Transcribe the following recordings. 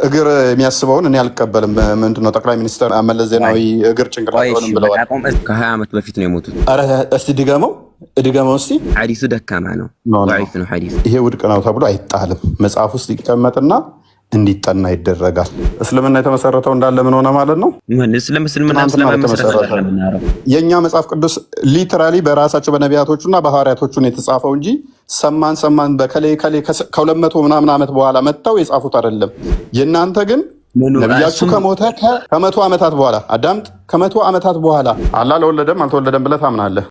እግር የሚያስበውን እኔ አልቀበልም። ምንድነው ጠቅላይ ሚኒስትር መለስ ዜናዊ እግር ጭንቅላቸውንም ብለዋል። ከ20 ዓመት በፊት ነው የሞቱት። ኧረ እስቲ ድገመው እስቲ። ሐዲሱ ደካማ ነው፣ ضعيف ነው ሐዲሱ። ይሄ ውድቅ ነው ተብሎ አይጣልም። መጽሐፍ ውስጥ ይቀመጥና እንዲጠና ይደረጋል። እስልምና የተመሰረተው እንዳለ ምን ሆነ ማለት ነው? የእኛ መጽሐፍ ቅዱስ ሊተራሊ በራሳቸው በነቢያቶቹና በሐዋርያቶቹ የተጻፈው እንጂ ሰማን በከሌ ከ200 ምናምን ዓመት በኋላ መጥተው የጻፉት አይደለም። የእናንተ ግን ነቢያችሁ ከሞተ ከ100 ዓመታት በኋላ አዳምጥ፣ ከ100 ዓመታት በኋላ አላህ ለወለደም አልተወለደም ብለህ ታምናለህ።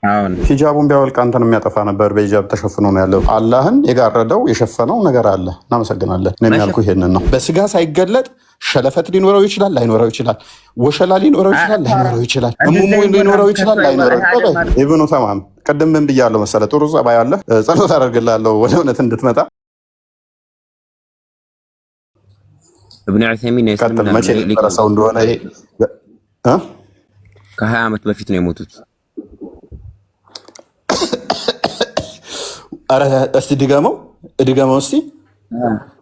ሂጃቡን ቢያወልቅ አንተን የሚያጠፋ ነበር። በሂጃብ ተሸፍኖ ነው ያለው። አላህን የጋረደው የሸፈነው ነገር አለ። እናመሰግናለን። እኔ ያልኩህ ይሄንን ነው። በስጋ ሳይገለጥ ሸለፈት ሊኖረው ይችላል፣ ላይኖረው ይችላል። ወሸላ ሊኖረው ይችላል፣ ላይኖረው ይችላል። እሙሙ ሊኖረው ይችላል፣ ላይኖረው ይችላል። ኢብኑ ተማም ቅድም ምን ብያለሁ መሰለህ? ጥሩ ጸባይ አለ። ጸሎት አደርግልሃለሁ ወደ እውነት እንድትመጣ። ابن عثيمين ሰው እንደሆነ ይሄ ከ20 ዓመት በፊት ነው የሞቱት። ኧረ እስቲ ድገመው እስቲ።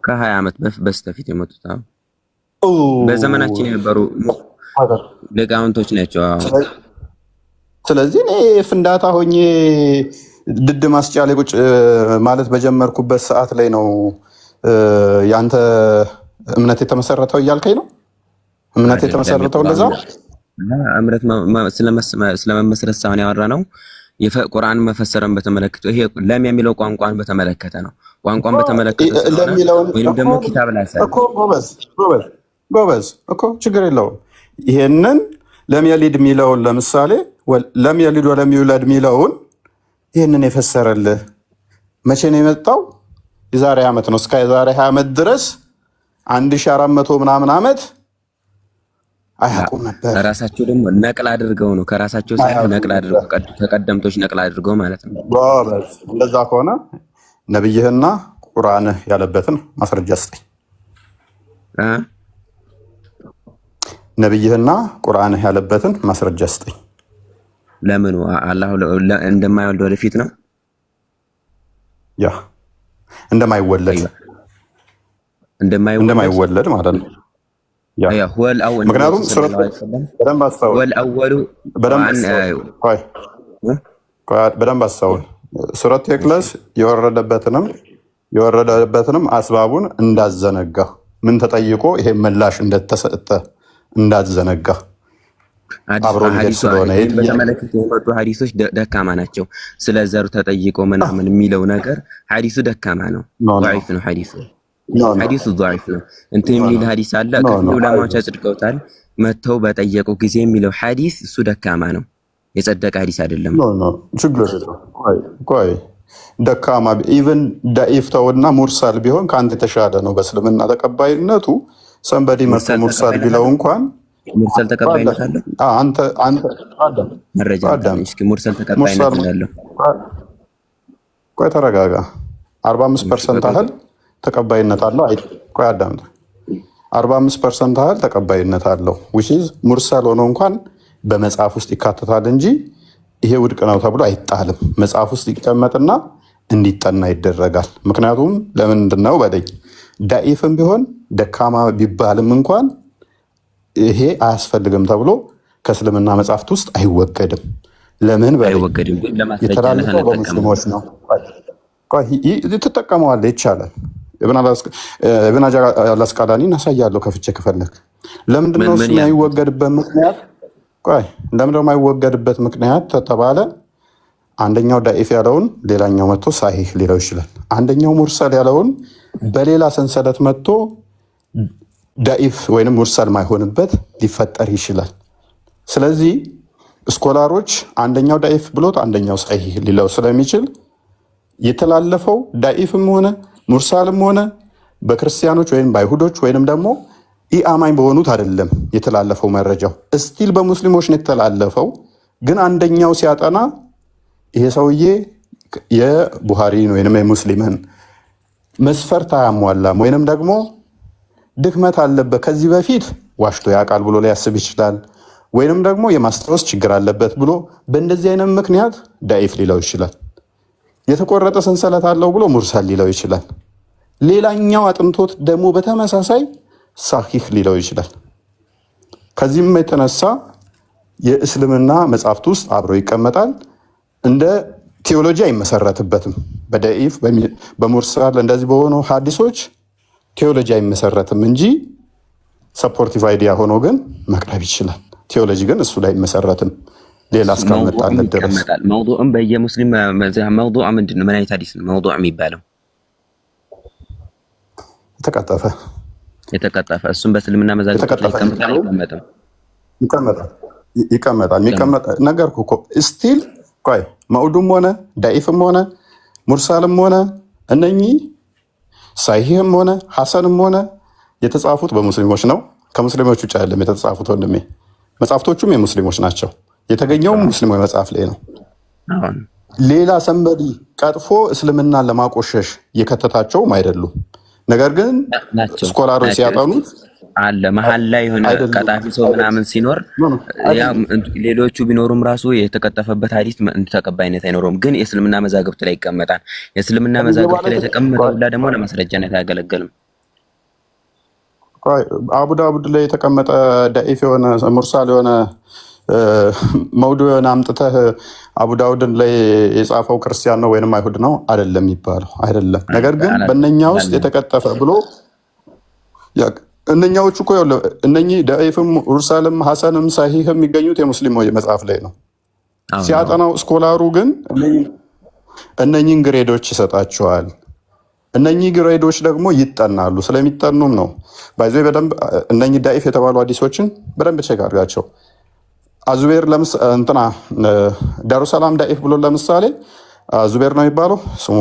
ከ20 ዓመት በስተፊት የሞቱት በዘመናችን የነበሩ ሊቃውንቶች ናቸው። ስለዚህ እኔ ፍንዳታ ሆኜ ድድ ማስጫ ላይ ቁጭ ማለት በጀመርኩበት ሰዓት ላይ ነው ያንተ እምነት የተመሰረተው እያልከኝ ነው? እምነት የተመሰረተው እንደዛ እምነት ስለመመስረት ሳይሆን ያወራ ነው። ቁርአን መፈሰረን በተመለከተ ይሄ ለም የሚለው ቋንቋን በተመለከተ ነው። ቋንቋን በተመለከተ ወይም ደግሞ ኪታብ ላይ እኮ ጎበዝ እኮ ችግር የለውም። ይሄንን ለም የሊድ የሚለውን ለምሳሌ ለም የሊድ ወለም ይውለድ የሚለውን ይሄንን የፈሰረልህ መቼ ነው የመጣው? የዛሬ ዓመት ነው። እስከ የዛሬ 20 ዓመት ድረስ 1400 ምናምን ዓመት አያውቁም ነበር። ራሳቸው ደግሞ ነቅል አድርገው ነው ከራሳቸው ሳይሆን ነቅል አድርገው ከቀደምቶች ነቅል አድርገው ማለት ነው። እንደዛ ከሆነ ነብይህና ቁርአንህ ያለበትን ማስረጃ ስጠኝ። ነብይህና ቁርአንህ ያለበትን ማስረጃ ስጠኝ። ለምን አላህ እንደማይወልድ ወደፊት ነው ያ እንደማይወለድ ማለት ነው። ምክንያቱም በደንብ አስተውል። ሱረት ኢኽላስ የወረደበትንም አስባቡን እንዳዘነጋ ምን ተጠይቆ ይሄ ምላሽ እንደተሰጠ እንዳዘነጋ አብሮ ስለሆነ በተመለከተ የመጡ ሐዲሶች ደካማ ናቸው። ስለ ዘሩ ተጠይቆ ምናምን የሚለው ነገር ሐዲሱ ደካማ ነው፣ ضعيف ነው ሐዲሱ ضعيف ነው። እንትን የሚል ሐዲስ አለ ከፍሉ ዑለማዎች አጽድቀውታል። መተው በጠየቁ ጊዜ የሚለው ሐዲስ እሱ ደካማ ነው፣ የጸደቀ ሐዲስ አይደለም። ችግር ቆይ ደካማ ኢቭን ዳኢፍ ተውና ሙርሳል ቢሆን ከአንተ የተሻለ ነው በእስልምና ተቀባይነቱ። ሰንበዲ መጥቶ ሙርሳል ቢለው እንኳን ሙርሰል ተቀባይነት አለው። አንተ መረጃ እስኪ ሙርሰል ተቀባይነት እንዳለው ቆይ ተረጋጋ። 45% ያህል ተቀባይነት አለው። ቆይ አዳምጥ። 45% ያህል ተቀባይነት አለው። which is ሙርሰል ሆኖ እንኳን በመጽሐፍ ውስጥ ይካተታል እንጂ ይሄ ውድቅ ነው ተብሎ አይጣልም። መጽሐፍ ውስጥ ይቀመጥና እንዲጠና ይደረጋል። ምክንያቱም ለምንድን ነው በለኝ ዳኢፍም ቢሆን ደካማ ቢባልም እንኳን ይሄ አያስፈልግም ተብሎ ከእስልምና መጽሐፍት ውስጥ አይወገድም። ለምን አይወገድም? የተላለፈው በሙስሊሞች ነው። ትጠቀመዋለህ፣ ይቻላል። ኢብን ሀጀር አልአስቀላኒ እናሳያለሁ ከፍቼ ከፈለክ። ለምንድነው የማይወገድበት ምክንያት ተባለ? አንደኛው ዳኢፍ ያለውን ሌላኛው መጥቶ ሳሂህ ሊለው ይችላል። አንደኛው ሙርሰል ያለውን በሌላ ሰንሰለት መጥቶ ዳኢፍ ወይንም ሙርሰል ማይሆንበት ሊፈጠር ይችላል። ስለዚህ ስኮላሮች አንደኛው ዳኢፍ ብሎት አንደኛው ሳሂህ ሊለው ስለሚችል የተላለፈው ዳኢፍም ሆነ ሙርሳልም ሆነ በክርስቲያኖች ወይም በአይሁዶች ወይንም ደግሞ ኢአማኝ በሆኑት አይደለም የተላለፈው። መረጃው እስቲል በሙስሊሞች ነው የተላለፈው። ግን አንደኛው ሲያጠና ይሄ ሰውዬ የቡሃሪን ወይንም የሙስሊምን መስፈርት አያሟላም ወይንም ደግሞ ድክመት አለበት፣ ከዚህ በፊት ዋሽቶ ያውቃል ብሎ ሊያስብ ይችላል። ወይንም ደግሞ የማስታወስ ችግር አለበት ብሎ በእንደዚህ አይነት ምክንያት ዳኢፍ ሊለው ይችላል። የተቆረጠ ሰንሰለት አለው ብሎ ሙርሰል ሊለው ይችላል። ሌላኛው አጥንቶት ደግሞ በተመሳሳይ ሳሂህ ሊለው ይችላል። ከዚህም የተነሳ የእስልምና መጽሐፍት ውስጥ አብሮ ይቀመጣል። እንደ ቴዎሎጂ አይመሰረትበትም። በደኢፍ በሙርሳል እንደዚህ በሆኑ ሀዲሶች ቴዎሎጂ አይመሰረትም እንጂ ሰፖርቲቭ አይዲያ ሆኖ ግን መቅረብ ይችላል። ቴዎሎጂ ግን እሱ ላይ አይመሰረትም ሌላ እስካመጣለት ድረስ። መውዱዕም በየሙስሊም መውዱዕ ምንድን ነው? ምን አይነት ሀዲስ ነው መውዱዕ የሚባለው? የተቀጠፈ እሱም በእስልምና መዛግብት ላይ ይቀመጣል አይቀመጥም? ይቀመጣል። ነገርኩህ እኮ ስቲል ቆይ መውዱም ሆነ ዳኢፍም ሆነ ሙርሳልም ሆነ እነኚህ ሳሂህም ሆነ ሐሰንም ሆነ የተጻፉት በሙስሊሞች ነው። ከሙስሊሞች ውጭ አይደለም የተጻፉት ወንድሜ። መጽሐፍቶቹም የሙስሊሞች ናቸው። የተገኘውም ሙስሊሞች መጽሐፍ ላይ ነው። ሌላ ሰንበዲ ቀጥፎ እስልምናን ለማቆሸሽ የከተታቸውም አይደሉም። ነገር ግን ስኮላሮች ሲያጠኑት አለ መሀል ላይ የሆነ ቀጣፊ ሰው ምናምን ሲኖር ሌሎቹ ቢኖሩም ራሱ የተቀጠፈበት ሀዲስ ተቀባይነት አይኖረውም። ግን የእስልምና መዛግብት ላይ ይቀመጣል። የእስልምና መዛግብት ላይ የተቀመጠው ሁላ ደግሞ ለማስረጃነት አያገለግልም። አቡ ዳውድ ላይ የተቀመጠ ዳኢፍ የሆነ ሙርሳል የሆነ መውዱዕ የሆነ አምጥተህ አቡ ዳውድን ላይ የጻፈው ክርስቲያን ነው ወይንም አይሁድ ነው አይደለም የሚባለው አይደለም። ነገር ግን በእነኛ ውስጥ የተቀጠፈ ብሎ እነኛዎቹ እኮ እነኚህ ዳኢፍም ሙርሳልም ሐሰንም ሳሂህም የሚገኙት የሙስሊም መጽሐፍ ላይ ነው። ሲያጠናው ስኮላሩ ግን እነኚህን ግሬዶች ይሰጣቸዋል። እነኚህ ግሬዶች ደግሞ ይጠናሉ። ስለሚጠኑም ነው ባይዞ በደንብ እነኚህ ዳኢፍ የተባሉ ሀዲሶችን በደንብ ቼክ አድርጋቸው። አዙቤር እንትና ዳሩሰላም ዳኢፍ ብሎ ለምሳሌ ዙቤር ነው የሚባለው ስሙ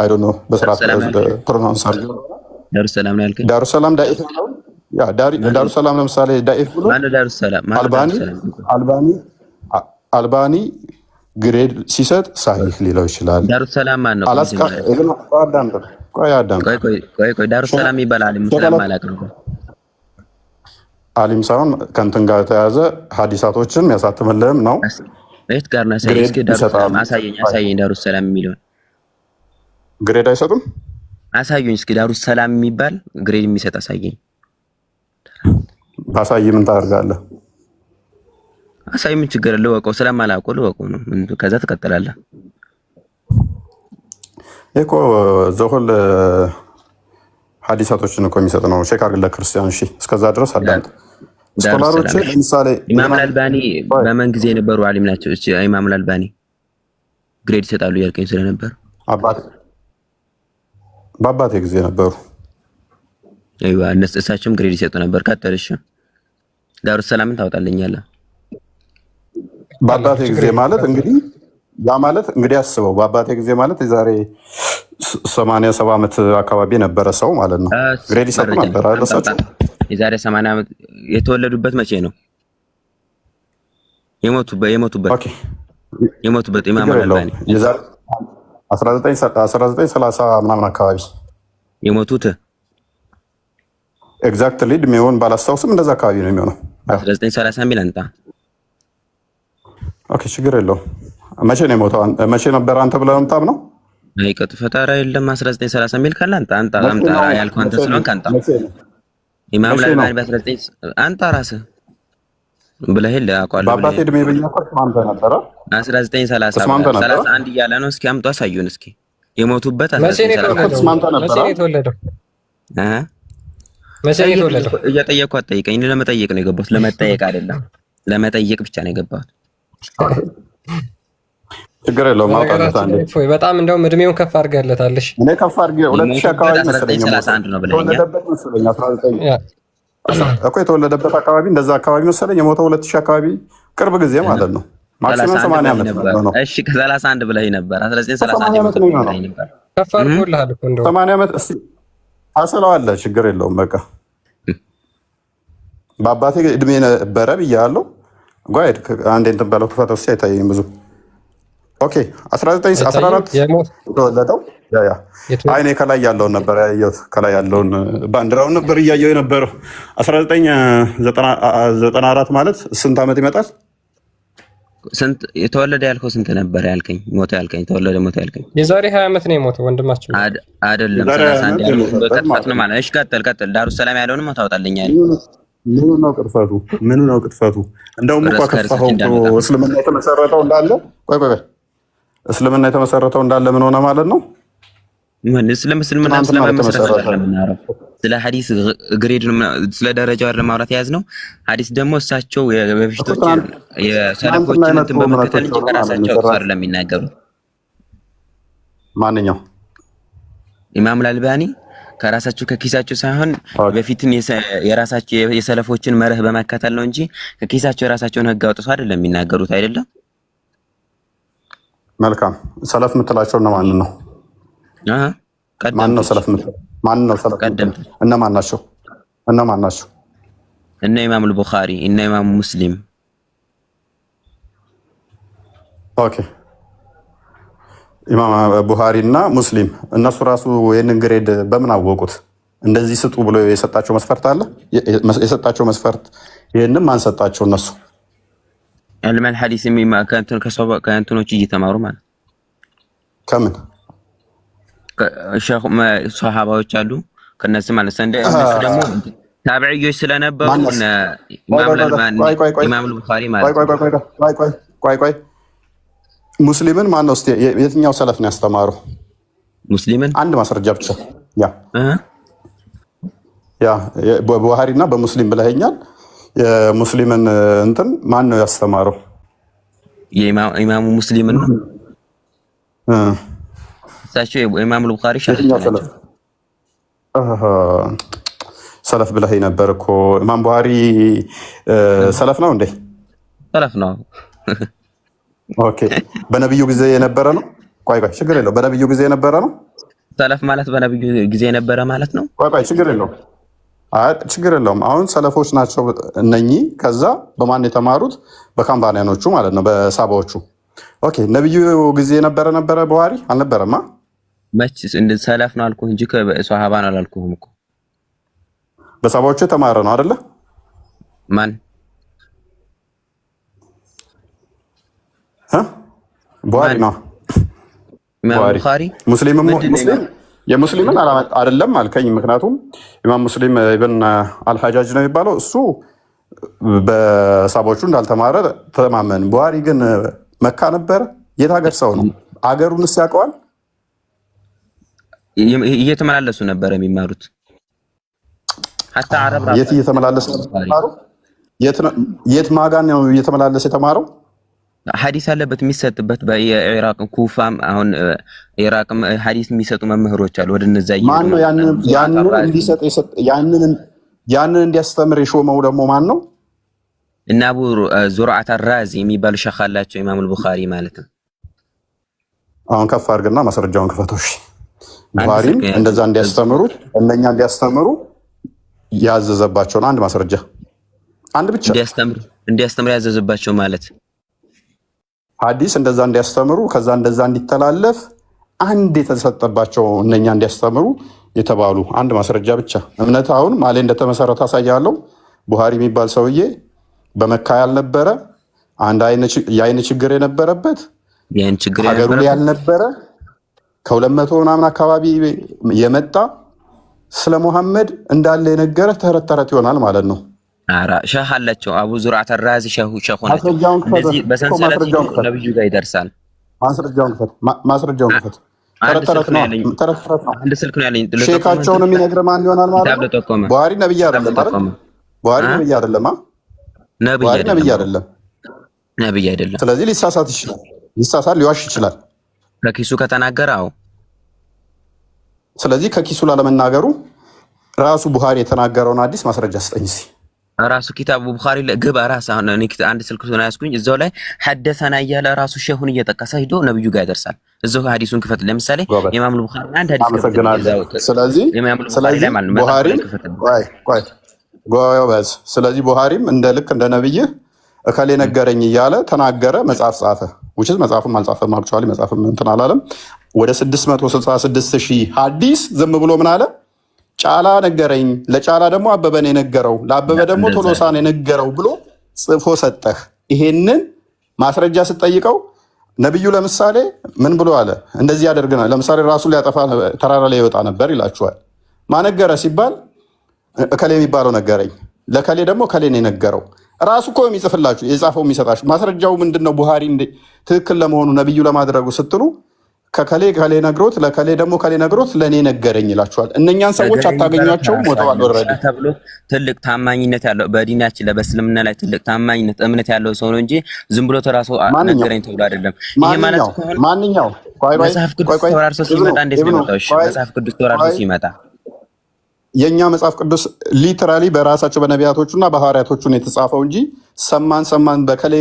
አይ ዶንት ኖ በስርዓት ፕሮናንስ አድርገው ዳሩሰላም ዳኢፍ ነው። ዳሩሰላም ለምሳሌ ዳኢፍ ብሎ አልባኒ ግሬድ ሲሰጥ ሳሂህ ሊለው ይችላል። ዳሩሰላም ማን ነው? ቆይ ዳሩሰላም ይባላል። ሙስሊም ማለት ነው። አሊም ሳይሆን ከእንትን ጋር የተያዘ ሀዲሳቶችን የሚያሳትምልህም ነው። የት ጋር ነው? እስኪ ዳሩሰላም አሳየኝ። ዳሩሰላም የሚለውን ግሬድ አይሰጡም? አሳዩኝ እስኪ። ዳሩሰላም የሚባል ግሬድ የሚሰጥ አሳየኝ። አሳይ። ምን ታደርጋለህ? አሳይ። ምን ችግር አለው? ልወቀው። ስለማላውቀው ልወቀው ነው። ከዛ ትቀጥላለህ እኮ ዘሆል ሀዲሳቶችን እኮ የሚሰጥ ነው። ቼክ አድርግለት ክርስቲያን። እሺ፣ እስከዛ ድረስ አዳምጥ። ስኮላሮች ለምሳሌ ኢማም አልባኒ በመን ጊዜ የነበሩ ዓሊም ናቸው? እሺ፣ ኢማም አልባኒ ግሬድ ይሰጣሉ ያልከኝ ስለነበር በአባቴ ጊዜ ነበሩ። አይዋ እሳቸውም ግሬድ ይሰጡ ነበር። ቀጥልሽ። ዳሩሰላምን ታውጣለኛለህ? በአባቴ ጊዜ ማለት እንግዲህ ያ ማለት እንግዲህ አስበው። በአባቴ ጊዜ ማለት የዛሬ 87 ዓመት አካባቢ የነበረ ሰው ማለት ነው። ግሬድ ይሰጡ ነበር አይደለሳቸው? የዛሬ 80 ዓመት የተወለዱበት መቼ ነው? የሞቱበት ኢማም አልባኒ 1930 ምናምን አካባቢ የሞቱት። ኤግዛክትሊ እድሜውን ባላስታውስም እንደዛ አካባቢ ነው የሚሆነው። 1930 የሚል አንተ። ኦኬ ችግር የለውም። መቼ ነው የሞተው? መቼ ነበር አንተ ብለህ መምጣም ነው? አይቀጥ ፈጣራ የለም 1930 የሚል ካለ አንተ አምጣ ያልከው አንተ ስለሆንክ አንተ። ኢማም አልባኒ በ19 አንተ ራስህ ብለህ አውቃለሁ። በአባቴ እድሜ ብኛኮት ማንተ ነበረ 1930 31 እያለ ነው። እስኪ አምጡ አሳዩን እስኪ የሞቱበት 1930 መቼ ነው የተወለደው? መቼ ነው የተወለደው? እየጠየቅኩ አትጠይቀኝ። ለመጠየቅ ነው የገባሁት። ለመጠየቅ አይደለም፣ ለመጠየቅ ብቻ ነው የገባሁት። ችግር የለውም። አውጣለት አንዴ። በጣም እንደውም እድሜውን ከፍ አድርገለታለሽ። እኔ ከፍ አድርጌ 2000 አካባቢ መሰለኝ 1931 ነው ብለኸኛል እኮ የተወለደበት አካባቢ እንደዛ አካባቢ መሰለኝ። የሞተው 2000 አካባቢ ቅርብ ጊዜ ማለት ነው። ማክሲመም 80 ዓመት ነው። እሺ ከ31 ብለኸኝ ነበር። 1931 የሞተው ብለኸኝ ነበር። ከፍ አድርጎልሃል እኮ እንደው 80 ዓመት እስቲ አስለዋለሁ። ችግር የለውም። በቃ በአባቴ እድሜ ነበረ ብያለሁ። ጓይድ አንዴ እንትን በለው ክፈተው እስኪ አይታየኝም ብዙ። ኦኬ 1914 የተወለደው ያ አይኔ ከላይ ያለውን ነበር ያየሁት። ከላይ ያለውን ባንዲራውን ነበር እያየሁ የነበረው። 1994 ማለት ስንት ዓመት ይመጣል? ስንት የተወለደ ያልከው ስንት ነበር ያልከኝ? ሞተ ያልከኝ ተወለደ ሞተ ያልከኝ የዛሬ 20 ዓመት ነው የሞተው ወንድማችን። አይደለም 31 ያለው በቅጥፈት ነው ማለት። እሺ ቀጥል። ዳሩ ሰላም ያለውንም ታውጣልኛል። ምኑ ነው ቅጥፈቱ? እንደውም እኮ ከፋው እስልምና የተመሰረተው እንዳለ እስልምና የተመሰረተው እንዳለ ምን ሆነ ማለት ነው? ምን እስልምና ስለመሰረተ ለምናረው ስለ ሐዲስ ግሬድ ስለ ደረጃው ለማውራት ያዝ ነው። ሐዲስ ደግሞ እሳቸው የበፊቶች የሰለፎችን እንትን በመከተል እንጂ ከራሳቸው አጥፋር ለሚናገሩ ማንኛው ኢማም አልባኒ ከራሳቸው ከኪሳቸው ሳይሆን በፊትን የራሳቸው የሰለፎችን መርህ በመከተል ነው እንጂ ከኪሳቸው የራሳቸውን ህግ አውጥተው አይደለም የሚናገሩት አይደለም። መልካም ሰለፍ የምትላቸው ነው ማን ነው? ማን ነው ሰለፍ የምትለው? ማን ነው ሰለፍ? እነማን ናቸው? እነ ኢማም አልቡኻሪ እነ ኢማም ሙስሊም። ኦኬ ኢማም ቡኻሪ እና ሙስሊም እነሱ ራሱ ይሄንን ግሬድ በምን አወቁት? እንደዚህ ስጡ ብሎ የሰጣቸው መስፈርት አለ? የሰጣቸው መስፈርት ይሄንን ማን ሰጣቸው? እነሱ ዕልመል ሐዲስ ከእንትኖች እየተማሩ ማለት ከምን ሷሃባዎች አሉ ከነሱ ማለት እንደ እነሱ ደግሞ ታቢዒዎች ስለነበሩ ኢማም አልቡኻሪ ማለት ቆይ ሙስሊምን ማን ነው እስቲ የትኛው ሰለፍ ነው ያስተማረው? ሙስሊምን አንድ ማስረጃ ብቻ ያ በቡኻሪና በሙስሊም ብለኸኛል። የሙስሊምን እንትን ማን ነው ያስተማረው? የኢማሙ ሙስሊምን ነው እሳቸው የኢማም አልቡኻሪ ሰለፍ ብለኸኝ ነበር እኮ። ኢማም ቡኻሪ ሰለፍ ነው እንዴ? ሰለፍ ነው። ኦኬ በነብዩ ጊዜ የነበረ ነው? ቆይ ችግር የለውም። በነብዩ ጊዜ የነበረ ነው ሰለፍ ማለት በነብዩ ጊዜ የነበረ ማለት ነው። ቆይ ችግር የለውም። አሁን ሰለፎች ናቸው እነኚህ። ከዛ በማን የተማሩት? በካምባኒያኖቹ ማለት ነው፣ በሳባዎቹ። ኦኬ ነብዩ ጊዜ የነበረ ቡኻሪ አልነበረማ። መች እንደ ሰለፍ ነው አልኩህ እንጂ ከሷሃባ ነው አላልኩህም እኮ። በሳባዎቹ የተማረ ነው አይደለ? ማን ቡኻሪ ነው። ቡኻሪ ሙስሊምም የሙስሊምን አይደለም አልከኝ። ምክንያቱም ኢማም ሙስሊም ኢብን አልሐጃጅ ነው የሚባለው፣ እሱ በሳባዎቹ እንዳልተማረ ተማመን። ቡኻሪ ግን መካ ነበረ። የት ሀገር ሰው ነው? አገሩንስ ያውቀዋል? እየተመላለሱ ነበር የሚማሩት። ሐታ አረብ ራሱ የት እየተመላለሰ ተማሩ? የት ማጋን ነው እየተመላለሰ የተማረው? ሐዲስ አለበት የሚሰጥበት በኢራቅ ኩፋም፣ አሁን ኢራቅም ሐዲስ የሚሰጡ መምህሮች አሉ። ወደ እነዛ ማን ነው ያንን እንዲያስተምር የሾመው ደግሞ ማን ነው? እና አቡ ዙርዓት አራዚ የሚባሉ ሸኽ አላቸው ኢማም አልቡኻሪ ማለት ነው። አሁን ከፍ አድርግና ማስረጃውን ክፈቶሽ። ቡኻሪም እንደዛ እንዲያስተምሩ እነኛ እንዲያስተምሩ ያዘዘባቸውን አንድ ማስረጃ አንድ ብቻ እንዲያስተምሩ ያዘዘባቸው ማለት ሐዲስ እንደዛ እንዲያስተምሩ ከዛ እንደዛ እንዲተላለፍ አንድ የተሰጠባቸው እነኛ እንዲያስተምሩ የተባሉ አንድ ማስረጃ ብቻ። እምነት አሁን ማሌ እንደተመሰረተ አሳያለሁ። ቡኻሪ የሚባል ሰውዬ በመካ ያልነበረ የአይን ችግር የነበረበት ሀገሩ ላይ ያልነበረ ከ200 ምናምን አካባቢ የመጣ ስለ ሙሐመድ እንዳለ የነገረ ተረት ይሆናል ማለት ነው። አራ ሸህ አላቸው። አቡ ዙርዓት አራዚ ሸሁ ናቸው። እንደዚህ በሰንሰለት ነብዩ ጋር ይደርሳል። ማስረጃውን ክፈት። ተረት ነው። አንድ ስልክ ነው ያለኝ። ሼካቸውን የሚነግር ማን ይሆናል ማለት ነው? ቡኻሪ ነብይ አይደለም ማለት ቡኻሪ ነብይ አይደለም። ነብይ አይደለም። ስለዚህ ሊሳሳት ይችላል። ሊዋሽ ይችላል ከኪሱ ከተናገረ። አዎ ስለዚህ ከኪሱ ላለመናገሩ ራሱ ቡኻሪ የተናገረውን አዲስ ማስረጃ ስጠኝ እስኪ። ራሱ ኪታቡ ቡኻሪ ለግብ ራስ አሁን አንድ ስልክ ነው ያስኩኝ። እዛው ላይ ሐደሰና እያለ ራሱ ሼኹን እየጠቀሰ ሂዶ ነብዩ ጋር ያደርሳል። እዛው ሐዲሱን ክፈት። ለምሳሌ ኢማም አልቡኻሪ አንድ ሐዲስ ክፈት። ስለዚህ ቡኻሪም እንደ ልክ እንደ ነብይ እከሌ ነገረኝ እያለ ተናገረ፣ መጽሐፍ ጻፈ። ውጭስ መጽሐፍም አልጻፈም። አክቹዋሊ መጽሐፍም እንትን አላለም። ወደ 666,000 ሐዲስ ዝም ብሎ ምን አለ? ጫላ ነገረኝ፣ ለጫላ ደግሞ አበበ ነው የነገረው፣ ለአበበ ደግሞ ቶሎሳ ነው የነገረው ብሎ ጽፎ ሰጠህ። ይሄንን ማስረጃ ስትጠይቀው ነብዩ ለምሳሌ ምን ብሎ አለ? እንደዚህ ያደርግና ለምሳሌ ራሱን ሊያጠፋ ተራራ ላይ ይወጣ ነበር ይላችኋል። ማነገረ ሲባል እከሌ የሚባለው ነገረኝ፣ ለከሌ ደግሞ ከሌ ነው የነገረው። ራሱ እኮ የሚጽፍላችሁ የጻፈው የሚሰጣችሁ ማስረጃው ምንድነው? ቡሃሪ ትክክል ለመሆኑ ነብዩ ለማድረጉ ስትሉ ከከሌ ከሌ ነግሮት ለከሌ ደግሞ ከሌ ነግሮት ለኔ ነገረኝ ይላችኋል። እነኛን ሰዎች አታገኟቸው፣ ሞተዋል ኦልሬዲ። ተብሎ ትልቅ ታማኝነት ያለው በዲናችን በእስልምና ላይ ትልቅ ታማኝነት እምነት ያለው ሰው ነው እንጂ ዝም ብሎ ተራሱ ነገረኝ ተብሎ አይደለም። ይሄ ማለት ማንኛው መጽሐፍ ቅዱስ ተወራርሶ ሲመጣ እንዴት ነው የመጣው? እሺ መጽሐፍ ቅዱስ ተወራርሶ ሲመጣ የኛ መጽሐፍ ቅዱስ ሊተራሊ በራሳቸው በነቢያቶቹና በሐዋርያቶቹ ነው የተጻፈው እንጂ ሰማን በከሌ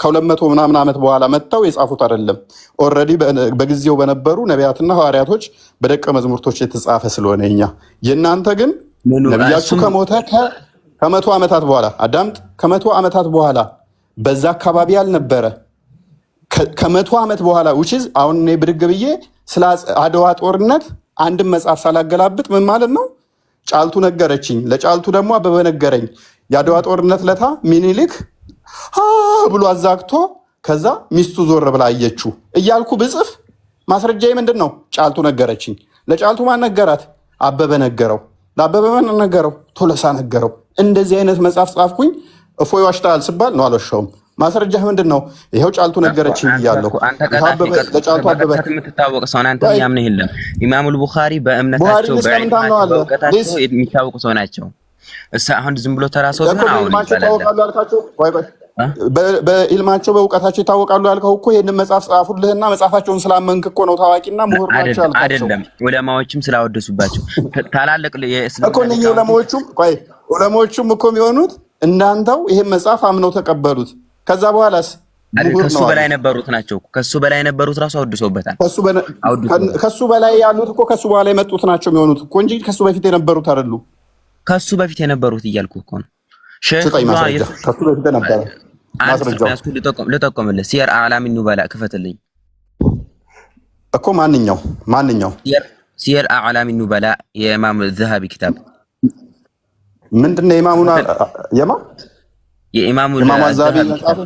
ከ200 ምናምን ዓመት በኋላ መጥተው የጻፉት አይደለም። ኦልሬዲ በጊዜው በነበሩ ነቢያትና ሐዋርያቶች በደቀ መዝሙርቶች የተጻፈ ስለሆነ የእናንተ ግን ነቢያችሁ ከሞተ ከ100 ዓመታት በኋላ አዳምጥ፣ ከ100 ዓመታት በኋላ በዛ አካባቢ ያልነበረ ከ100 ዓመት በኋላ ውችዝ አሁን እኔ ብድግ ብዬ ስለ አድዋ ጦርነት አንድም መጽሐፍ ሳላገላብጥ ምን ማለት ነው? ጫልቱ ነገረችኝ፣ ለጫልቱ ደግሞ አበበ ነገረኝ። የአድዋ ጦርነት ለታ ሚኒሊክ ብሎ አዛግቶ ከዛ ሚስቱ ዞር ብላ አየችው እያልኩ ብጽፍ ማስረጃዬ ምንድን ነው? ጫልቱ ነገረችኝ። ለጫልቱ ማን ነገራት? አበበ ነገረው። ለአበበ ማን ነገረው? ቶለሳ ነገረው። እንደዚህ አይነት መጽሐፍ ጻፍኩኝ። እፎይ ዋሽተሃል ስባል ነው አልዋሻውም። ማስረጃህ ምንድን ነው? ይሄው ጫልቱ ነገረችኝ ብያለሁ። ለጫልቱ አበበ የምትታወቅ ሰው አንተ ያምነህ የለም። ኢማሙል ቡኻሪ በእምነታቸው በዕልማቸው የሚታወቁ ሰው ናቸው። አሁን ዝም ብሎ ተራ ሰው ግን አሁን በኢልማቸው በእውቀታቸው ይታወቃሉ ያልከው እኮ ይሄንን መጽሐፍ ጻፉልህና መጽሐፋቸውን ስላመንክ እኮ ነው ታዋቂና ምሁር ናቸው ያልካቸው አይደለም። ዑለማዎችም ስላወደሱባቸው ታላላቅ እኮ እነኚህ ዑለማዎቹም እኮ የሚሆኑት እናንተው ይሄን መጽሐፍ አምነው ተቀበሉት። ከዛ በኋላስ ከሱ በላይ ነበሩት ናቸው። ከሱ በላይ ነበሩት ራሱ አውድሶበታል። ከሱ በላይ ያሉት እኮ ከሱ በኋላ የመጡት ናቸው የሚሆኑት እኮ እንጂ ከሱ በፊት የነበሩት አይደሉ። ከሱ በፊት የነበሩት እያልኩ እኮ ነው። ስጠኝ ማስረጃ። ከሱ በፊት ነበረ ማስረጃው ልጠቆምልህ። ሲየር አዕላሚ ኑበላ ክፈትልኝ እኮ ማንኛው ሲየር አዕላሚ ኑበላ የኢማም ዘሃቢ ኪታብ ምንድን ነው? የኢማም አዛቢ መጽሐፍ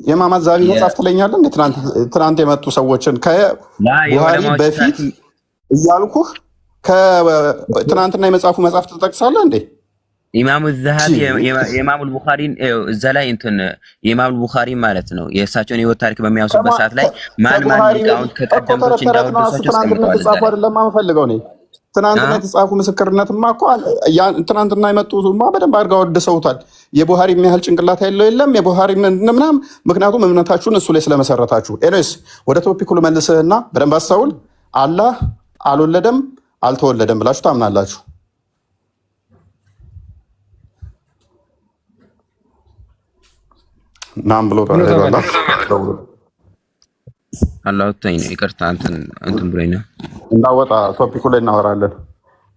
የኢማም አዛቢ መጽሐፍ ትለኛለህ እንዴ? ትናንት የመጡ ሰዎችን ከቡሃሪ በፊት እያልኩህ ትናንትና የመጽሐፉ መጽሐፍ ትጠቅሳለህ እንዴ? ኢማሙ ዘሃቢ የኢማሙ ቡኻሪን እዛ ላይ የኢማሙ ቡኻሪ ማለት ነው የእሳቸውን የህይወት ታሪክ በሚያወሱበት ሰዓት ላይ ማን ሊቃውንት ከቀደምቶች እንዳወደሷቸው አስቀምጠዋል። ትናንትና የተጻፉ ምስክርነትማ እኮ ትናንትና የመጡማ በደንብ አድርገው ወድሰውታል። የቡሃሪ የሚያህል ጭንቅላት ያለው የለም የቡሃሪ ምናምን። ምክንያቱም እምነታችሁን እሱ ላይ ስለመሰረታችሁ። ኤኒዌይስ ወደ ቶፒኩ ልመልስህና በደንብ አስተውል። አላህ አልወለደም አልተወለደም ብላችሁ ታምናላችሁ? ናም ብሎ አላውጣኝ ነው። ይቅርታ እንትን ብሎኝ ነው እንዳወጣ ቶፒኩ ላይ እናወራለን።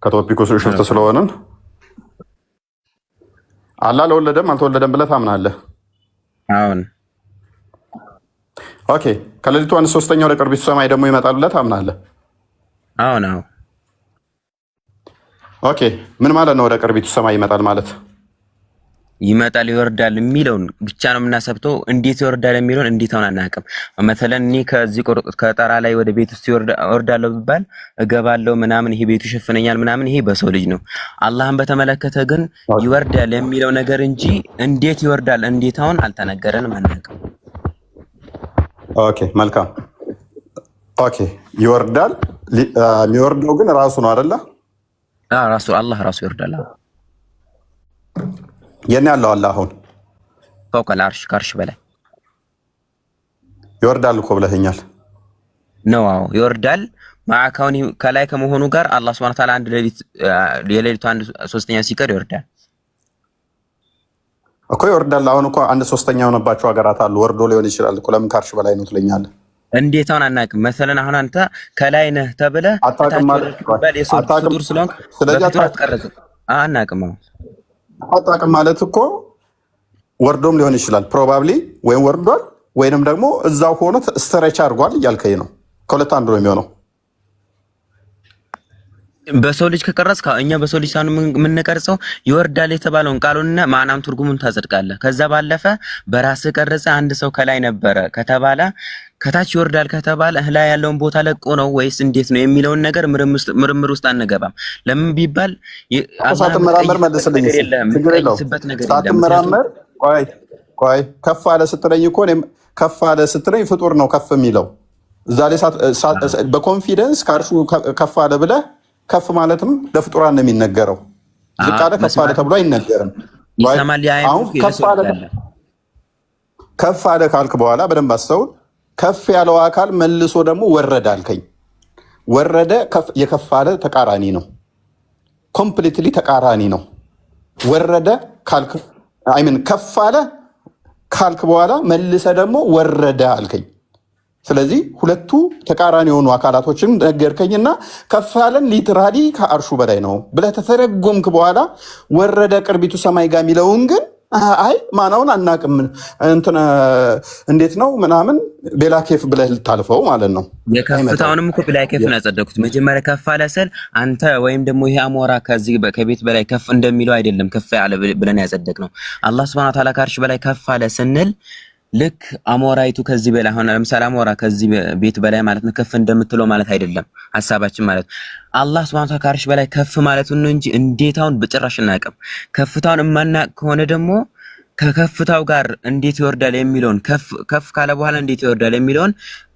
ከቶፒኩ ሽፍት ስለሆነን አላህ አልወለደም አልተወለደም ብለህ ታምናለህ? አሁን ኦኬ። ከሌሊቱ 1/3 ወደ ቅርቢቱ ሰማይ ደግሞ ይመጣል ብለህ ታምናለህ? አሁን ኦኬ። ምን ማለት ነው ወደ ቅርቢቱ ሰማይ ይመጣል ማለት? ይመጣል ይወርዳል የሚለውን ብቻ ነው የምናሰብተው። እንዴት ይወርዳል የሚለውን እንዴት አሁን አናውቅም። መሰለን እኔ ከዚህ ከጣራ ላይ ወደ ቤት ውስጥ ይወርዳለሁ ቢባል እገባለሁ ምናምን ይሄ ቤቱ ይሸፍነኛል ምናምን፣ ይሄ በሰው ልጅ ነው። አላህን በተመለከተ ግን ይወርዳል የሚለው ነገር እንጂ እንዴት ይወርዳል እንዴት አሁን አልተነገረንም፣ አናውቅም። ኦኬ መልካም። ኦኬ ይወርዳል። የሚወርደው ግን ራሱ ነው አይደለ? ራሱ አላህ ራሱ ይወርዳል። የኔ ያለው አላህ አሁን ፈውቀል አርሽ ከአርሽ በላይ ይወርዳል እኮ ብለኸኛል ነው? አዎ ይወርዳል። ማዕካውን ከላይ ከመሆኑ ጋር አላህ Subhanahu Wa Ta'ala አንድ የሌሊቱ 1/3 ሲቀር ይወርዳል እኮ ይወርዳል። አሁን እኮ 1/3 የሆነባቸው ሀገራት አሉ። ወርዶ ሊሆን ይችላል እኮ። ለምን ከአርሽ በላይ ነው ትለኛለህ? እንዴት አሁን አናውቅም። መሰለን አሁን አንተ ከላይ ነህ ተብለህ አታውቅም ማለት እኮ ወርዶም ሊሆን ይችላል ፕሮባብሊ፣ ወይም ወርዷል ወይንም ደግሞ እዛው ሆኖ ስትሬች አድርጓል እያልከኝ ነው። ከሁለት አንዱ ነው የሚሆነው። በሰው ልጅ ከቀረጽ እኛ በሰው ልጅ ሳይሆን የምንቀርጸው ይወርዳል የተባለውን ቃሉንና ማዕናም ትርጉሙን ታጸድቃለህ። ከዛ ባለፈ በራስህ ቀረጸ አንድ ሰው ከላይ ነበረ ከተባለ ከታች ይወርዳል ከተባለ ላይ ያለውን ቦታ ለቆ ነው ወይስ እንዴት ነው የሚለውን ነገር ምርምር ውስጥ አንገባም። ለምን ቢባል ሳትመራመር መልስልኝ። ሳትመራመር ቆይ ከፍ አለ ስትለኝ እኮ ከፍ አለ ስትለኝ ፍጡር ነው ከፍ የሚለው እዛ ላይ በኮንፊደንስ ከአርሹ ከፍ አለ ብለህ ከፍ ማለትም ለፍጡራን ነው የሚነገረው። ዝቅ አለ ከፍ አለ ተብሎ አይነገርም። አሁን ከፍ አለ ካልክ በኋላ በደንብ አስተውል። ከፍ ያለው አካል መልሶ ደግሞ ወረደ አልከኝ። ወረደ የከፍ አለ ተቃራኒ ነው። ኮምፕሊትሊ ተቃራኒ ነው። ወረደ ካልክ ከፍ አለ ካልክ በኋላ መልሰ ደግሞ ወረደ አልከኝ። ስለዚህ ሁለቱ ተቃራኒ የሆኑ አካላቶችን ነገርከኝና ከፍ ያለን ሊትራሊ ከአርሹ በላይ ነው ብለህ ተተረጎምክ በኋላ ወረደ ቅርቢቱ ሰማይ ጋር የሚለውን ግን አይ ማናውን አናቅም እንዴት ነው ምናምን ቤላ ኬፍ ብለህ ልታልፈው ማለት ነው። የከፍታውንም እኮ ቤላ ኬፍ ነው ያጸደኩት። መጀመሪያ ከፍ አለ ስል አንተ ወይም ደግሞ ይሄ አሞራ ከዚህ ከቤት በላይ ከፍ እንደሚለው አይደለም ከፍ ያለ ብለን ያጸደቅነው። አላህ Subhanahu Wa Ta'ala ከአርሽ በላይ ከፍ አለ ስንል ልክ አሞራይቱ ከዚህ በላይ ሆነ። ለምሳሌ አሞራ ከዚህ ቤት በላይ ማለት ነው ከፍ እንደምትለው ማለት አይደለም ሐሳባችን ማለት አላህ Subhanahu Wa Ta'ala ከአርሽ በላይ ከፍ ማለቱን ነው እንጂ እንዴታውን በጭራሽ እናቀም። ከፍታውን የማናቅ ከሆነ ደግሞ ከከፍታው ጋር እንዴት ይወርዳል የሚለውን ከፍ ካለ በኋላ እንዴት ይወርዳል የሚለውን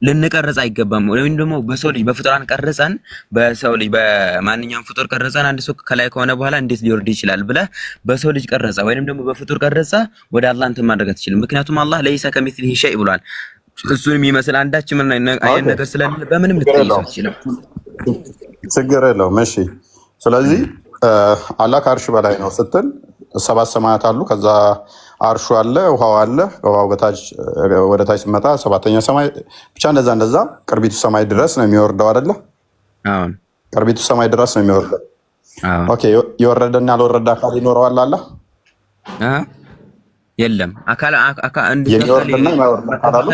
ልንቀርጽ አይገባም። ወይም ደግሞ በሰው ልጅ በፍጡራን ቀርጸን በሰው ልጅ በማንኛውም ፍጡር ቀርጸን አንድ ሰው ከላይ ከሆነ በኋላ እንዴት ሊወርድ ይችላል ብለህ በሰው ልጅ ቀርጸ ወይንም ደግሞ በፍጡር ቀርጸ ወደ አላህ እንትን ማድረግ አትችልም። ምክንያቱም አላህ ለይሰ ከሚስሊሂ ሸይ ብሏል። እሱን የሚመስል አንዳች ምን አይነት ነገር ስለሌለ በምንም ልትጠይቀው አትችልም። ችግር የለውም። እሺ ስለዚህ አላህ ከአርሽ በላይ ነው ስትል ሰባት ሰማያት አሉ። ከዛ አርሹ አለ፣ ውሃው አለ። ውሃው ወደ ታች ሲመጣ ሰባተኛ ሰማይ ብቻ እንደዛ ቅርቢቱ ሰማይ ድረስ ነው የሚወርደው አይደለ? አዎ ቅርቢቱ ሰማይ ድረስ ነው የሚወርደው። ኦኬ የወረደና ያልወረደ አካል ይኖረዋል አለ? የለም። አካል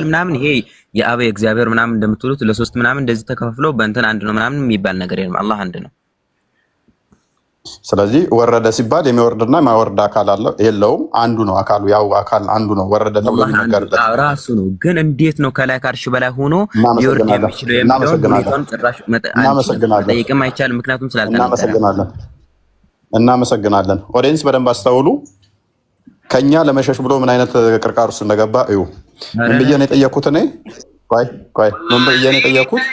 ምናምን ይሄ የአብ እግዚአብሔር ምናምን እንደምትሉት ለሶስት ምናምን እንደዚህ ተከፋፍሎ በእንትን አንድ ነው ምናምን የሚባል ነገር የለም። አላህ አንድ ነው። ስለዚህ ወረደ ሲባል የሚወርድና የማይወርድ አካል አለ የለውም? አንዱ ነው አካሉ፣ ያው አካል አንዱ ነው ወረደ ተብሎ የሚነገርለት ራሱ ነው። ግን እንዴት ነው ከላይ ከአርሽ በላይ ሆኖ ሊወርድ የሚችለው የሚለውን ሁኔታውን ጭራሽ መጠየቅም አይቻልም። ምክንያቱም ስላልተናገረ። እናመሰግናለን። ኦዲየንስ በደንብ አስተውሉ። ከኛ ለመሸሽ ብሎ ምን አይነት ቅርቃር ውስጥ እንደገባ እዩ። ምን ብዬ ነው የጠየኩት? እኔ ምን ብዬ ነው የጠየኩት?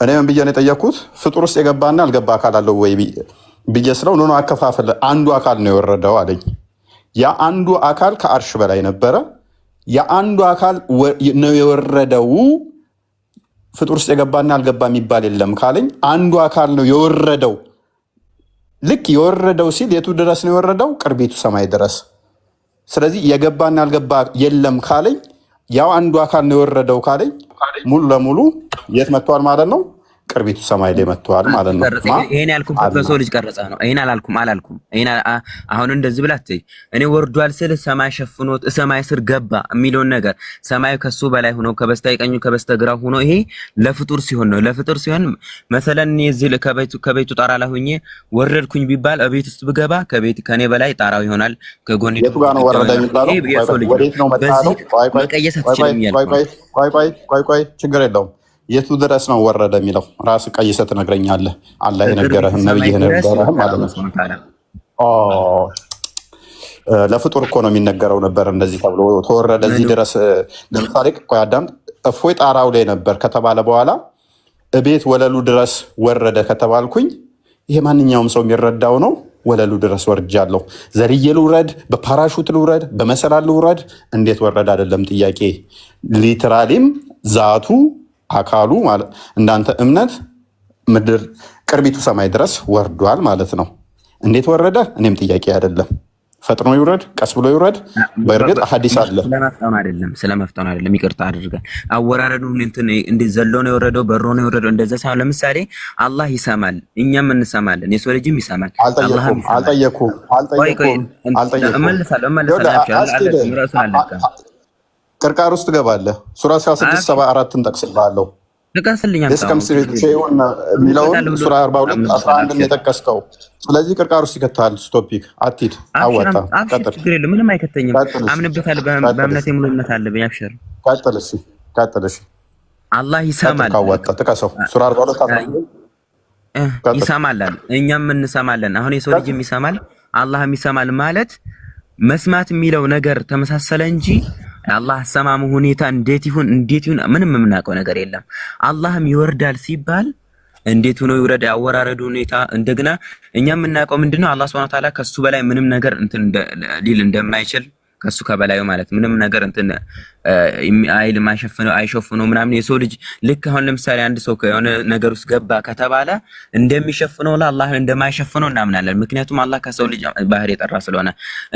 እኔ ምን ብዬ ነው የጠየኩት? ፍጡር ውስጥ የገባና ያልገባ አካል አለው ወይ ብዬ ስለው ኖ አከፋፈለ አንዱ አካል ነው የወረደው አለኝ። ያ አንዱ አካል ከአርሽ በላይ ነበረ። ያ አንዱ አካል ነው የወረደው። ፍጡር ውስጥ የገባና ያልገባ የሚባል የለም ካለኝ አንዱ አካል ነው የወረደው። ልክ የወረደው ሲል የቱ ድረስ ነው የወረደው? ቅርቢቱ ሰማይ ድረስ። ስለዚህ የገባና ያልገባ የለም ካለኝ ያው አንዱ አካል ነው የወረደው ካለኝ ሙሉ ለሙሉ የት መጥቷል ማለት ነው? ቅርቢቱ ሰማይ ላይ መጥቷል ማለት ነው። ይሄን ያልኩበት በሰው ልጅ ቀረጻ ነው። ይሄን አላልኩም። ይሄን አሁን እንደዚህ ብላት እኔ ወርዷል ስል ሰማይ ሸፍኖት ሰማይ ስር ገባ የሚለውን ነገር ሰማዩ ከሱ በላይ ሆኖ ከበስተቀኝ ቀኙ ከበስተግራው ሆኖ ይሄ ለፍጡር ሲሆን ነው። ለፍጡር ሲሆን መሰለን እዚህ ከቤቱ ጣራ ላይ ሆኜ ወረድኩኝ ቢባል እቤት ውስጥ ብገባ ከኔ በላይ ጣራው ይሆናል። ከጎን የቱ ጋር ነው ወረደ የሚባለው? ወዴት ነው መጣለው? ቆይ ችግር የለውም። የቱ ድረስ ነው ወረደ የሚለው ራስ ቀይሰህ ትነግረኛለህ። አላህ የነገረህን ነብይህ ነገረህ ማለት ነው። ለፍጡር እኮ ነው የሚነገረው ነበር እንደዚህ ተብሎ ተወረደ እዚህ ድረስ። ለምሳሌ ቆይ አዳም እፎይ ጣራው ላይ ነበር ከተባለ በኋላ እቤት ወለሉ ድረስ ወረደ ከተባልኩኝ ይሄ ማንኛውም ሰው የሚረዳው ነው። ወለሉ ድረስ ወርጃለሁ። ዘርዬ ልውረድ፣ በፓራሹት ልውረድ፣ በመሰላል ልውረድ፣ እንዴት ወረደ አይደለም ጥያቄ። ሊትራሊም ዛቱ አካሉ ማለት እንዳንተ እምነት ምድር ቅርቢቱ ሰማይ ድረስ ወርዷል ማለት ነው። እንዴት ወረደ? እኔም ጥያቄ አይደለም። ፈጥኖ ይውረድ፣ ቀስ ብሎ ይውረድ። በእርግጥ ሐዲስ አለ። ስለመፍጠን አይደለም ይቅርታ አድርገን አወራረዱ እንዴ ዘሎ ነው የወረደው፣ በሮ ነው የወረደው። እንደዛ ሳይሆን ለምሳሌ አላህ ይሰማል፣ እኛም እንሰማለን፣ የሰው ልጅም ይሰማል። አልጠየኩም። ቅርቃር ውስጥ ትገባለህ። ሱራ 1674ን ጠቅስልሃለሁ። ልቀስልኝ ሸይኡን የሚለውን ሱራ 42 11ን የጠቀስከው። ስለዚህ ቅርቃር ውስጥ ይከታል። ቶፒክ አትሂድ። አዋጣ ቀጥል። ችግር የለም ምንም አይከተኝም። አምንበታለሁ። በእምነቴ ሙሉ እምነት አለብኝ። አብሽር ቀጥል። እሺ ቀጥል። እሺ አላህ ይሰማል። ካዋጣ ጥቀሰው። ሱራ 42 ይሰማል። እኛም እንሰማለን። አሁን የሰው ልጅ ይሰማል፣ አላህም ይሰማል ማለት መስማት የሚለው ነገር ተመሳሰለ እንጂ አላህ አሰማሙ ሁኔታ እንዴት ይሁን ምንም የምናውቀው ነገር የለም። አላህም ይወርዳል ሲባል እንዴት ሆኖ ይወርድ ያወራረዱ ሁኔታ እንደገና እኛ የምናውቀው ምንድነው አላህ Subhanahu Wa Ta'ala ከሱ በላይ ምንም ነገር እንትን ሊል እንደማይችል ከሱ ከበላዩ ማለት ምንም ነገር እንትን አይል ማሸፈነው አይሸፈነው ምናምን የሰው ልጅ ልክ አሁን ለምሳሌ አንድ ሰው ከሆነ ነገር ውስጥ ገባ ከተባለ እንደሚሸፍነው ለአላህ እንደማይሸፍነው እናምናለን። ምክንያቱም አላህ ከሰው ልጅ ባህሪ የጠራ ስለሆነ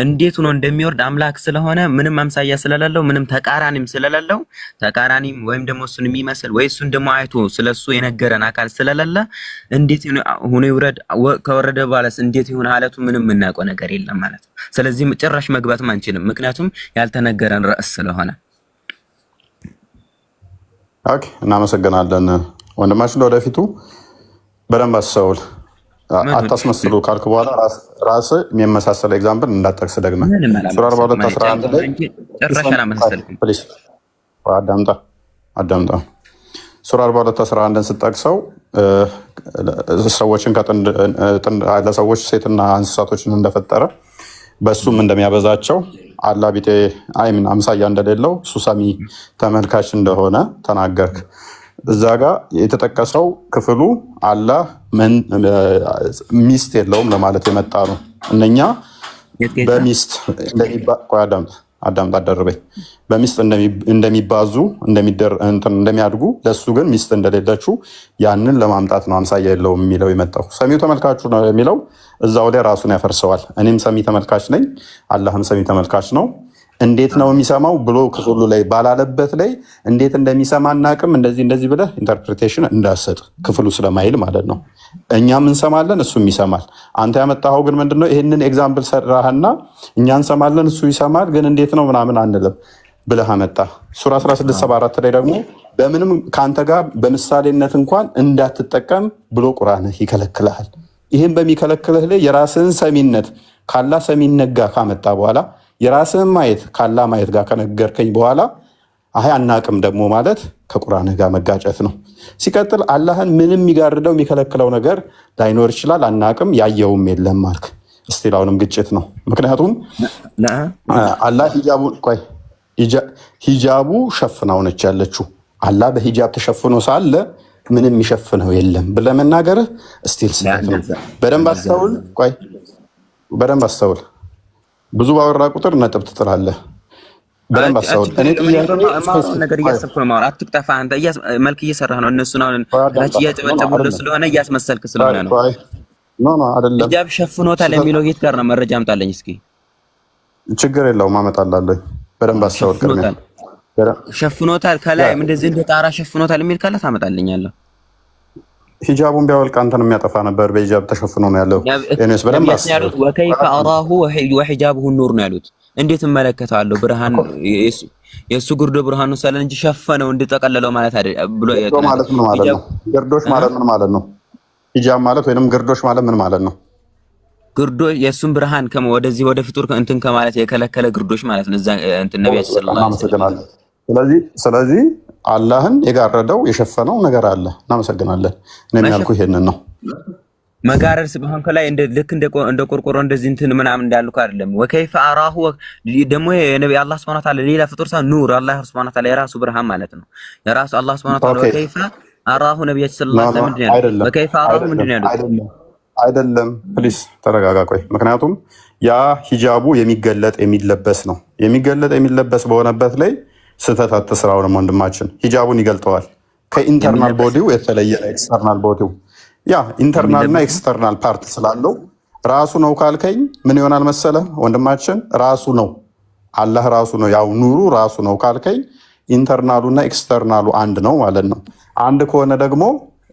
እንዴት ሆኖ እንደሚወርድ አምላክ ስለሆነ ምንም አምሳያ ስለሌለው ምንም ተቃራኒም ስለሌለው ተቃራኒም ወይም ደግሞ እሱን የሚመስል ወይ እሱን ደግሞ አይቶ ስለሱ የነገረን አካል ስለሌለ እንዴት ሆኖ ይወርድ ከወረደ በኋላስ እንዴት ይሁን ሐለቱ ምንም የምናውቀው ነገር የለም ማለት ነው። ስለዚህ ጭራሽ መግባትም አንችልም ምክንያቱም ያልተነገረን ርዕስ ስለሆነ። ኦኬ እናመሰግናለን ወንድማችን። ለወደፊቱ በደንብ አስተውል። አታስመስሉ ካልክ በኋላ ራስ የሚመሳሰል ኤግዛምፕል እንዳጠቅስ ደግመህ ሱራ 42:11 ላይ ጭራሽ አላመሰልኩም። ፕሊዝ አዳምጣ። ሱራ 42:11 ስትጠቅሰው ሰዎችን ለሰዎች ሴትና እንስሳቶችን እንደፈጠረ በሱም እንደሚያበዛቸው አላህ ቢጤ አይምን አምሳያ እንደሌለው እሱ ሰሚ ተመልካች እንደሆነ ተናገርክ። እዛ ጋር የተጠቀሰው ክፍሉ አላህ ሚስት የለውም ለማለት የመጣ ነው። እነኛ በሚስት አዳምጥ በሚስት እንደሚባዙ እንደሚያድጉ ለሱ ግን ሚስት እንደሌለችው ያንን ለማምጣት ነው አምሳያ የለውም የሚለው የመጣው። ሰሚው ተመልካቹ ነው የሚለው እዛው ላይ ራሱን ያፈርሰዋል። እኔም ሰሚ ተመልካች ነኝ፣ አላህም ሰሚ ተመልካች ነው። እንዴት ነው የሚሰማው ብሎ ክፍሉ ላይ ባላለበት ላይ እንዴት እንደሚሰማ አናቅም። እንደዚህ ብለህ ኢንተርፕሪቴሽን እንዳሰጥ ክፍሉ ስለማይል ማለት ነው። እኛም እንሰማለን እሱም ይሰማል። አንተ ያመጣኸው ግን ምንድነው? ይህንን ኤግዛምፕል ሰራህና እኛ እንሰማለን እሱ ይሰማል ግን እንዴት ነው ምናምን አንልም ብለህ አመጣ። ሱራ 16:74 ላይ ደግሞ በምንም ከአንተ ጋር በምሳሌነት እንኳን እንዳትጠቀም ብሎ ቁርአንህ ይከለክልሃል። ይህም በሚከለክልህ ላይ የራስህን ሰሚነት ካላ ሰሚነት ጋር ካመጣ በኋላ የራስህን ማየት ካላ ማየት ጋር ከነገርከኝ በኋላ አይ አናቅም ደግሞ ማለት ከቁርአንህ ጋር መጋጨት ነው። ሲቀጥል አላህን ምንም የሚጋርደው የሚከለክለው ነገር ላይኖር ይችላል። አናቅም ያየውም የለም ማልክ እስቲል አሁንም ግጭት ነው። ምክንያቱም አላህ ሂጃቡ ሸፍናው ነች ያለችው። አላህ በሂጃብ ተሸፍኖ ሳለ ምንም የሚሸፍነው የለም ብለህ መናገርህ እስቲል ስህተት ነው። በደንብ አስተውል። ብዙ ባወራ ቁጥር ነጥብ ትጥላለህ። በደንብ አስተውል። እኔ ነገር እያሰብኩ ነው ማውራት። አትቅጠፋ አንተ መልክ እየሰራህ ነው። እነሱን አሁን ታች እያጨበጨቡልህ ስለሆነ እያስመሰልክ ስለሆነ ነው። አይደለም ሂጃብ ሸፍኖታል የሚለው የት ጋር ነው? መረጃ አምጣልኝ እስኪ። ችግር የለውም አመጣላለሁ። በደንብ አስተውል። ሸፍኖታል ከላይ እንደዚህ እንደ ጣራ ሸፍኖታል የሚል ካለ ታመጣልኛለህ። ሂጃቡን ቢያወልቅ አንተን የሚያጠፋ ነበር። በሂጃብ ተሸፍኖ ነው ያለው። እኔስ በደንብ ያሉት ወከይፈ አራሁ ወሂጃቡሁ ኑር ነው ያሉት። እንዴት እመለከታለሁ? ብርሃን የሱ ግርዶ ብርሃን ነው ሰለን እንጂ ሸፈነው እንድጠቀለለው ማለት አይደል ብሎ ማለት ምን ማለት ነው? ግርዶሽ ማለት ምን ማለት ነው? ሂጃብ ማለት ወይንም ግርዶሽ ማለት ምን ማለት ነው? ግርዶ የሱን ብርሃን ወደዚህ ወደ ፍጡር እንትን ከማለት የከለከለ ግርዶሽ ማለት ነው። እዛ እንትን ነብያችን ሰለላሁ ዐለይሂ ወሰለም ስለዚህ አላህን የጋረደው የሸፈነው ነገር አለ። እናመሰግናለን። እኔም ያልኩ ይሄንን ነው። መጋረድ ሲሆን ከላይ ልክ እንደ ቆርቆሮ እንደዚህ እንትን ምናምን እንዳልኩ አይደለም። ወከይፈ አራሁ ደግሞ የነብይ አላህ Subhanahu Wa Ta'ala ሌላ ፍጡር ሳይሆን ኑር አላህ Subhanahu Wa Ta'ala የራሱ ብርሃን ማለት ነው። የራሱ አላህ Subhanahu Wa Ta'ala ወከይፈ አራሁ ነብያችን ሰለላሁ ዐለይሂ ወሰለም ወከይፈ አራሁ ምንድን ነው ያሉት? አይደለም ፕሊስ ተረጋጋ። ቆይ ምክንያቱም ያ ሂጃቡ የሚገለጥ የሚለበስ ነው። የሚገለጥ የሚለበስ በሆነበት ላይ ስህተት አትስራውንም ወንድማችን። ሂጃቡን ይገልጠዋል። ከኢንተርናል ቦዲው የተለየ ኤክስተርናል ቦዲው ያ ኢንተርናል እና ኤክስተርናል ፓርት ስላለው ራሱ ነው ካልከኝ ምን ይሆናል መሰለ ወንድማችን? ራሱ ነው አላህ ራሱ ነው። ያው ኑሩ ራሱ ነው ካልከኝ ኢንተርናሉ እና ኤክስተርናሉ አንድ ነው ማለት ነው። አንድ ከሆነ ደግሞ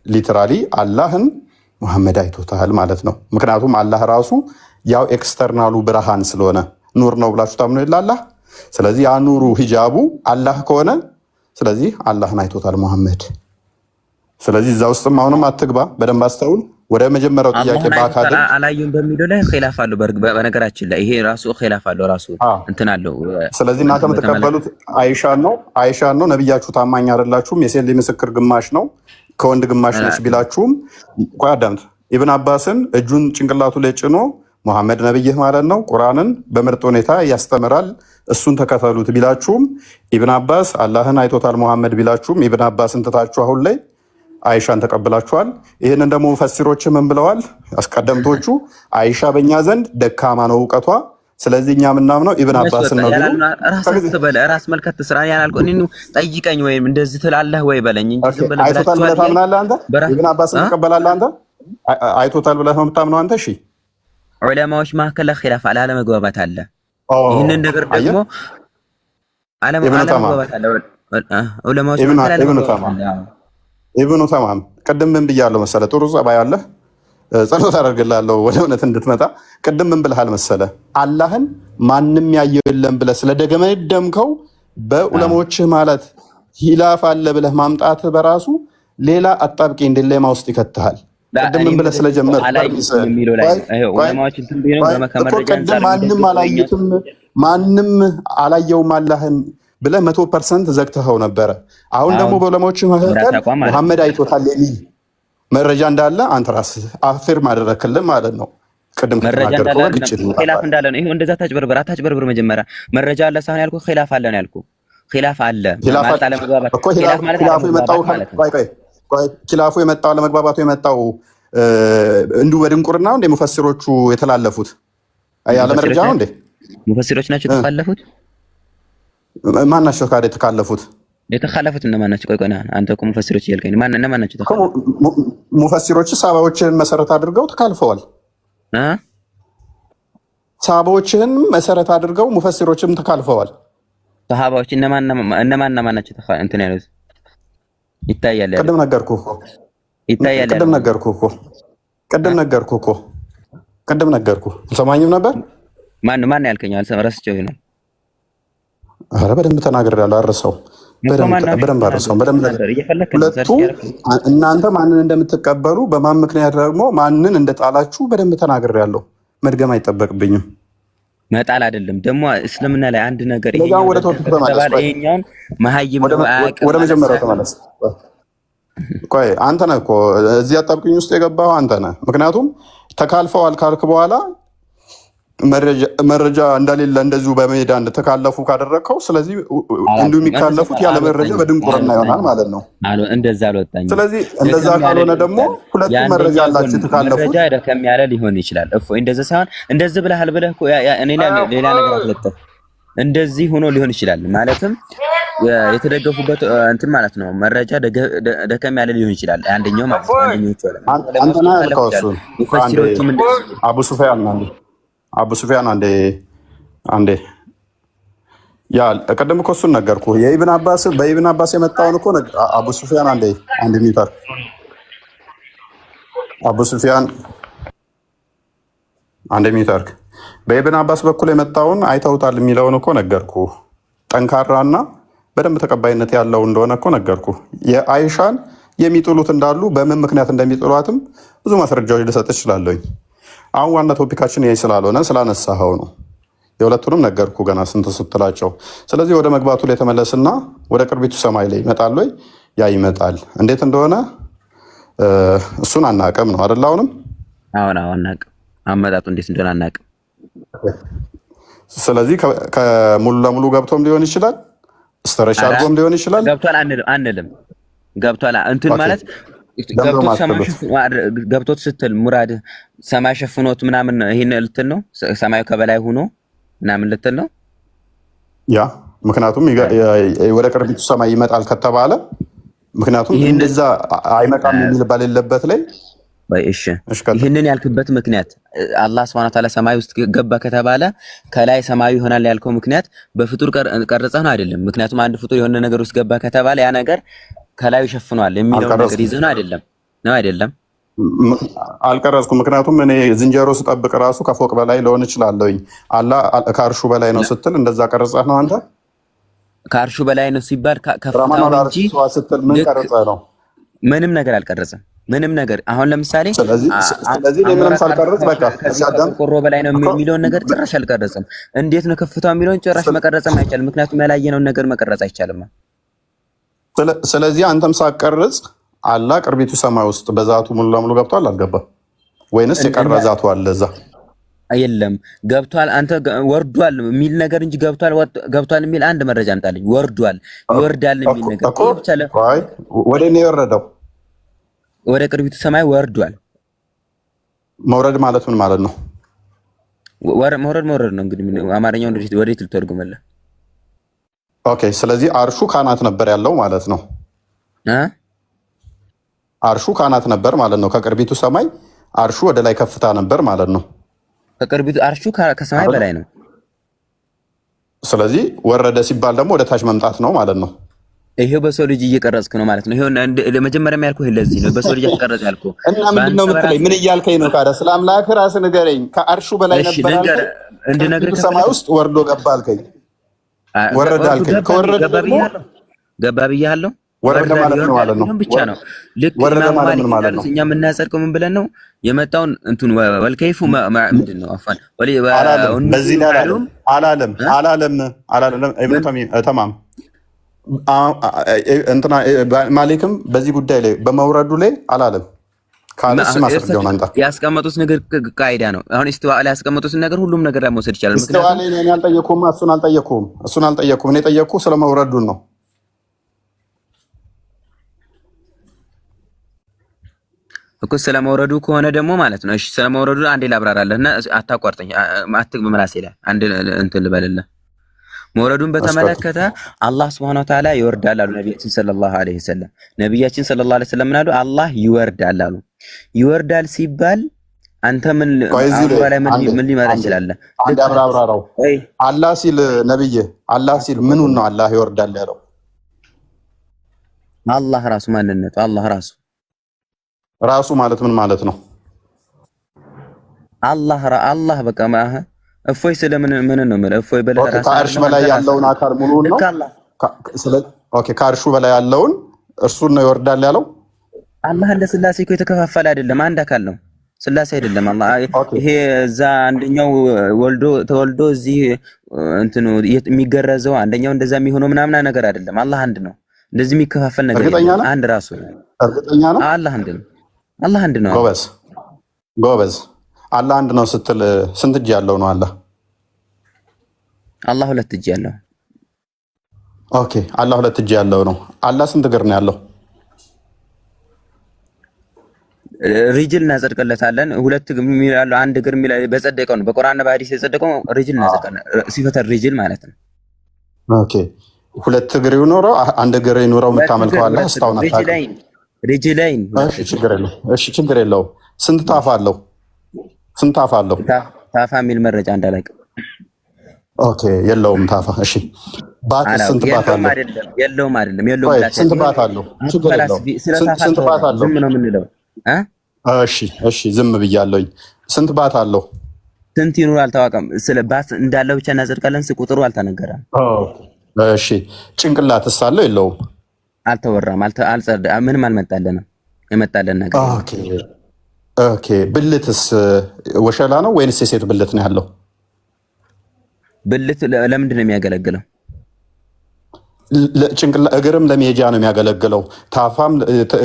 ሊትራሊ አላህን መሐመድ አይቶታል ማለት ነው። ምክንያቱም አላህ ራሱ ያው ኤክስተርናሉ ብርሃን ስለሆነ ኑር ነው ብላችሁ ታምኑ ይላል። ስለዚህ ያ ኑሩ ሂጃቡ አላህ ከሆነ ስለዚህ አላህን አይቶታል ሙሐመድ። ስለዚህ እዛ ውስጥም አሁንም አትግባ፣ በደንብ አስተውል። ወደ መጀመሪያው ጥያቄ ባካደ አላየም በሚለው ላይ ኺላፍ አለው። በነገራችን ላይ ይሄ ራሱ ኺላፍ አለው ራሱ እንትን አለው። ስለዚህ እናንተ የምትቀበሉት አይሻን ነው። ነብያችሁ ታማኝ አይደላችሁም። የሴት ምስክር ግማሽ ነው ከወንድ ግማሽ ነች ቢላችሁም ቆይ አዳምጥ። ኢብን አባስን እጁን ጭንቅላቱ ላይ ጭኖ ሙሐመድ ነብይህ ማለት ነው ቁርአንን በምርጥ ሁኔታ ያስተምራል እሱን ተከተሉት ቢላችሁም ኢብን አባስ አላህን አይቶታል ሙሐመድ ቢላችሁም ኢብን አባስን ትታችሁ አሁን ላይ አይሻን ተቀብላችኋል። ይህንን ደግሞ ሙፈሲሮች ምን ብለዋል? አስቀደምቶቹ አይሻ በእኛ ዘንድ ደካማ ነው እውቀቷ፣ ስለዚህ እኛ ምናምነው ኢብን አባስን ነው ቢሉ ራስ መልከት ስራ ያላልኩ እኔ ጠይቀኝ ወይም እንደዚህ ትላለህ ወይ በለኝ እንጂ ዝም ብለህ አይቶታል ብለህ ታምናለህ አንተ? ኢብን አባስን ተቀበላለህ አንተ? አይቶታል ብለህ ነው የምታምነው አንተ? እሺ ዑለማዎች መካከል ኺላፍ አለ፣ አለመግባባት አለ። ይህንን ነገር ደግሞ አለመግባባት አለ ዑለማዎች መካከል ኢብኑ ተማም ቅድም ምን ብያለሁ መሰለ? ጥሩ ጸባይ አለህ፣ ጸሎት አደርግልሃለሁ ወደ እውነት እንድትመጣ። ቅድም ምን ብለሃል መሰለ? አላህን ማንም ያየው የለም ብለህ ስለደገመደምከው በዑለማዎችህ ማለት ሂላፍ አለ ብለህ ማምጣት በራሱ ሌላ አጣብቂ ዲሌማ ውስጥ ይከትሃል። ቅድም ምን ብለህ ስለጀመርክ ማንም አላየትም ማንም አላየውም አላህን ብለህ 100% ዘግተኸው ነበረ። አሁን ደግሞ በዑለማዎች መካከል ሙሐመድ አይቶታል የሚል መረጃ እንዳለ አንተ ራስህ አፍርም አደረክልን ማለት ነው። ቅድም ከተናገርከው ግጭት ኺላፍ እንዳለ ነው። ይሄ እንደዛ ታጭበርብር መጀመሪያ መረጃ አለ ሳይሆን ያልኩህ ኺላፍ አለ ነው ያልኩህ። ኺላፍ አለ ማለት አለመግባባት እኮ ኺላፍ ማለት ኺላፉ የመጣው አለመግባባቱ የመጣው እንዱ በድንቁርና እንደ ሙፈሲሮቹ የተላለፉት ያለ መረጃ ነው እንዴ? ሙፈሲሮች ናቸው የተላለፉት። ማን ናቸው ካደ የተካለፉት? የተካለፉት እነማን ናቸው? ቆይ አንተ እኮ ሙፈሲሮች እያልከኝ እነማን ናቸው የተካለፉት? ሙፈሲሮች ሰሃባዎችን መሰረት አድርገው ተካልፈዋል። ሰሃባዎችን መሰረት አድርገው ሙፈሲሮችም ተካልፈዋል። ሰሃባዎች እነማን ናቸው እንትን ያሉት? ይታያል። ቅድም ነገርኩህ እኮ ይታያል። ቅድም ነገርኩህ። አልሰማኝም ነበር? ማን ያልከኝ? ረስቼው ይሆናል። ኧረ በደንብ ተናግሬያለሁ። አርሰው በደንብ አርሰው ሁለቱ እናንተ ማንን እንደምትቀበሉ በማን ምክንያት ደግሞ ማንን እንደጣላችሁ በደንብ ተናግሬያለሁ። መድገም አይጠበቅብኝም። መጣል አይደለም ደግሞ እስልምና ላይ አንድ ነገር ወደ ቶፒክ ተመለስ። ወደ መጀመሪያው ተመለስ። ቆይ አንተ ነህ እኮ እዚህ አጣብቅኝ ውስጥ የገባው አንተ ነህ። ምክንያቱም ተካልፈዋል ካልክ በኋላ መረጃ እንደሌለ እንደዚሁ በሜዳ እንደተካለፉ ካደረግከው፣ ስለዚህ እንዲሁ የሚካለፉት ያለ መረጃ በድንቁርና ይሆናል ማለት ነው። እንደዛ አልወጣኝም። ስለዚህ እንደዛ ካልሆነ ደግሞ ሁለቱ መረጃ አላችሁ የተካለፉት መረጃ ደከም ያለ ሊሆን ይችላል። እንደዛ ሳይሆን እንደዚህ ብለሃል ብለህ እኮ እኔ ሌላ ነገር አትለጥፍ። እንደዚህ ሆኖ ሊሆን ይችላል ማለትም የተደገፉበት እንትን ማለት ነው። መረጃ ደከም ያለ ሊሆን ይችላል። አንደኛው ማለት ነው። አንተና ያልከው እሱ አቡ ሱፊያን አንዴ ያ ቀደም እኮ እሱን ነገርኩህ። በኢብን አባስ የመጣውን እኮ አቡ ሱፊያን አንዴ ሚታር አቡ ሱፊያን አንዴ ሚታርክ በኢብን አባስ በኩል የመጣውን አይተውታል የሚለውን እኮ ነገርኩህ። ጠንካራና በደንብ ተቀባይነት ያለው እንደሆነ እኮ ነገርኩህ። የአይሻን የሚጥሉት እንዳሉ በምን ምክንያት እንደሚጥሏትም ብዙ ማስረጃዎች ልሰጥ እችላለሁኝ። አሁን ዋና ቶፒካችን ይሄ ስላልሆነ ስላነሳኸው ነው። የሁለቱንም ነገርኩ ገና ስንት ስትላቸው። ስለዚህ ወደ መግባቱ ላይ ተመለስና ወደ ቅርቢቱ ሰማይ ላይ ይመጣል ወይ? ያ ይመጣል። እንዴት እንደሆነ እሱን አናቅም ነው አይደል? አሁንም አናቅም፣ አመጣጡ እንዴት እንደሆነ አናቅም። ስለዚህ ከሙሉ ለሙሉ ገብቶም ሊሆን ይችላል፣ ስተረሻ አድርጎም ሊሆን ይችላል። ገብቷል አንልም። ገብቷል እንትን ማለት ገብቶት ስትል ሙራድ ሰማይ ሸፍኖት ምናምን ይሄን ልትል ነው። ሰማዩ ከበላይ ሆኖ ምናምን ልትል ነው። ያ ምክንያቱም ወደ ቅርቢቱ ሰማይ ይመጣል ከተባለ ምክንያቱም እንደዛ አይመጣም የሚል ባልለበት ላይ እሺ ይሄንን ያልክበት ምክንያት አላህ Subhanahu Wa Ta'ala ሰማይ ውስጥ ገባ ከተባለ ከላይ ሰማዩ ይሆናል ያልከው ምክንያት በፍጡር ቀርጸህ ነው አይደለም። ምክንያቱም አንድ ፍጡር የሆነ ነገር ውስጥ ገባ ከተባለ ያ ነገር ከላይ ሸፍኗል የሚለው ነገር ይዘህ ነው አይደለም አልቀረጽኩም። ምክንያቱም እኔ ዝንጀሮ ስጠብቅ ራሱ ከፎቅ በላይ ልሆን እችላለሁኝ። አላህ ከአርሹ በላይ ነው ስትል እንደዛ ቀረጸህ ነው አንተ? ከአርሹ በላይ ነው ሲባል ረማን ከፍታውን እንጂ ስትል ምን ቀረጸህ ነው? ምንም ነገር አልቀረጸም። ምንም ነገር አሁን ለምሳሌ ስለዚህ ምንም ሳልቀረጽ በቃ ቆሮ በላይ ነው የሚለውን ነገር ጭራሽ አልቀረጸም። እንዴት ነው ከፍታው የሚለውን ጭራሽ መቀረጽም አይቻልም። ምክንያቱም ያላየነውን ነገር መቀረጽ አይቻልም። ስለዚህ አንተም ሳትቀርጽ አላህ ቅርቢቱ ሰማይ ውስጥ በዛቱ ሙሉ ለሙሉ ገብቷል አልገባም? ወይንስ የቀረ ዛቱ አለ እዛ? የለም ገብቷል። አንተ ወርዷል የሚል ነገር እንጂ ገብቷል የሚል አንድ መረጃ አምጣልኝ። ወርዷል ይወርዳል የሚል ነገር ብቻ ወደ እኔ የወረደው ወደ ቅርቢቱ ሰማይ ወርዷል። መውረድ ማለት ምን ማለት ነው? መውረድ ነው እንግዲህ አማርኛውን ወዴት ልትወርጉመለ? ኦኬ ስለዚህ አርሹ ካናት ነበር ያለው ማለት ነው። አርሹ ካናት ነበር ማለት ነው። ከቅርቢቱ ሰማይ አርሹ ወደ ላይ ከፍታ ነበር ማለት ነው። ከቅርቢቱ አርሹ ከሰማይ በላይ ነው። ስለዚህ ወረደ ሲባል ደግሞ ወደ ታች መምጣት ነው ማለት ነው። ይሄው በሰው ልጅ እየቀረጽክ ነው ማለት ነው። ይሄው ለመጀመሪያም ያልኩህ ለዚህ ነው። በሰው ልጅ አትቀረጽ ያልኩህ እና ምንድነው የምትለኝ? ምን እያልከኝ ነው ታዲያ? ስለ አምላክ ራስህ ንገረኝ። ከአርሹ በላይ ነበር አልከኝ፣ እንድነግርህ ሰማይ ውስጥ ወርዶ ገባ አልከኝ፣ ወረደ አልከኝ። ከወረደ ደግሞ ገባ ብያለሁ። ወረደ ማለት ነው ብቻ ነው። ልክ ወረደ ማለት ነው። እኛ የምናጸድቀው ምን ብለን ነው የመጣውን እንትን ወልከይፉ ምንድን ነው አፋን በዚህ ላይ አላለም ተማም እንትና ማሊክም በዚህ ጉዳይ ላይ በመውረዱ ላይ አላለም። ካለስ ማስረጃውን አንተ ያስቀመጡት ነገር ቃይዳ ነው። አሁን ኢስቲዋ ላይ ያስቀመጡት ነገር ሁሉም ነገር ላይ መውሰድ ይችላል። ኢስቲዋ ላይ እኔ አልጠየኩም፣ እሱን አልጠየኩም። እኔ ጠየቅኩ ስለ መውረዱን ነው። እኮ ስለ መውረዱ ከሆነ ደግሞ ማለት ነው። እሺ ስለ መውረዱ አንዴ ላብራራለህና አታቋርጠኝ። አትግብ ምላሴ ላይ አንድ እንትን ልበልልህ። መውረዱን በተመለከተ አላህ Subhanahu Wa Ta'ala ይወርዳል አሉ ነብያችን ሰለላሁ ዐለይሂ ወሰለም። ነብያችን ሰለላሁ ዐለይሂ ወሰለም ምናሉ? አላህ ይወርዳል አሉ። ይወርዳል ሲባል አንተ ምን ሊመራ ይችላል? አንድ አብራራው። አላህ ሲል ነብይ አላህ ሲል ምኑን ነው አላህ ይወርዳል ያለው? አላህ ራሱ ማንነቱ አላህ ራሱ ማለት ምን ማለት ነው? አላህ በቃ እፎይ ስለምን ምን ነው ማለት እፎይ በለራስ ከአርሽ በላይ ያለውን አካል ሙሉውን ነው። ኦኬ ከአርሹ በላይ ያለውን እርሱን ነው ይወርዳል ያለው። አላህ እንደ ስላሴ እኮ የተከፋፈለ አይደለም፣ አንድ አካል ነው። ስላሴ አይደለም አላህ። ይሄ እዛ አንደኛው ተወልዶ እዚህ እንትኑ የሚገረዘው አንደኛው እንደዛ የሚሆነው ምናምን ነገር አይደለም። አላህ አንድ ነው። እንደዚህ የሚከፋፈል ነገር የለም። አንድ ራሱ ነው። እርግጠኛ ነው አላህ አንድ ነው። አላህ አንድ ነው። ጎበዝ አላህ አንድ ነው ስትል ስንት እጅ ያለው ነው አላህ? አላህ ሁለት እጅ ያለው። ኦኬ አላህ ሁለት እጅ ያለው ነው። አላህ ስንት እግር ነው ያለው? ሪጅል እናጸድቅለታለን። ሁለት እግር የሚላለው አንድ እግር የሚላለው በጸደቀው ነው። በቁርአንና በሐዲስ የጸደቀው ሪጅል እናጸድቃለን። ሲፈተ ሪጅል ማለት ነው። ኦኬ ሁለት እግር ይኖረው አንድ እግር ይኖረው የምታመልከው አላህ እስካሁን አታውቅም። ሪጅላይን እሺ ችግር የለውም። ስንት ታፍ አለው? ታፋ የሚል መረጃ እንዳላውቅም። ኦኬ የለውም ታፋ። እሺ ባት ስንት ባት አለው? የለውም ስንት ባት አለው? ችግር የለውም። ስንት ባት አለው? ዝም ነው የምንለው። እሺ ዝም ብያለሁኝ። ስንት ባት አለው? ስንት ይኑር አልታወቀም። ስለ ባት እንዳለው ብቻ እናጸድቃለን። ቁጥሩ አልተነገረም። እሺ ጭንቅላትስ አለው የለውም? አልተወራም። ምንም አልመጣልንም። የመጣልን ነገር ኦኬ ብልትስ ወሸላ ነው ወይንስ የሴት ብልት ነው ያለው? ብልት ለምንድን ነው የሚያገለግለው? እግርም ለመሄጃ ነው የሚያገለግለው። ታፋም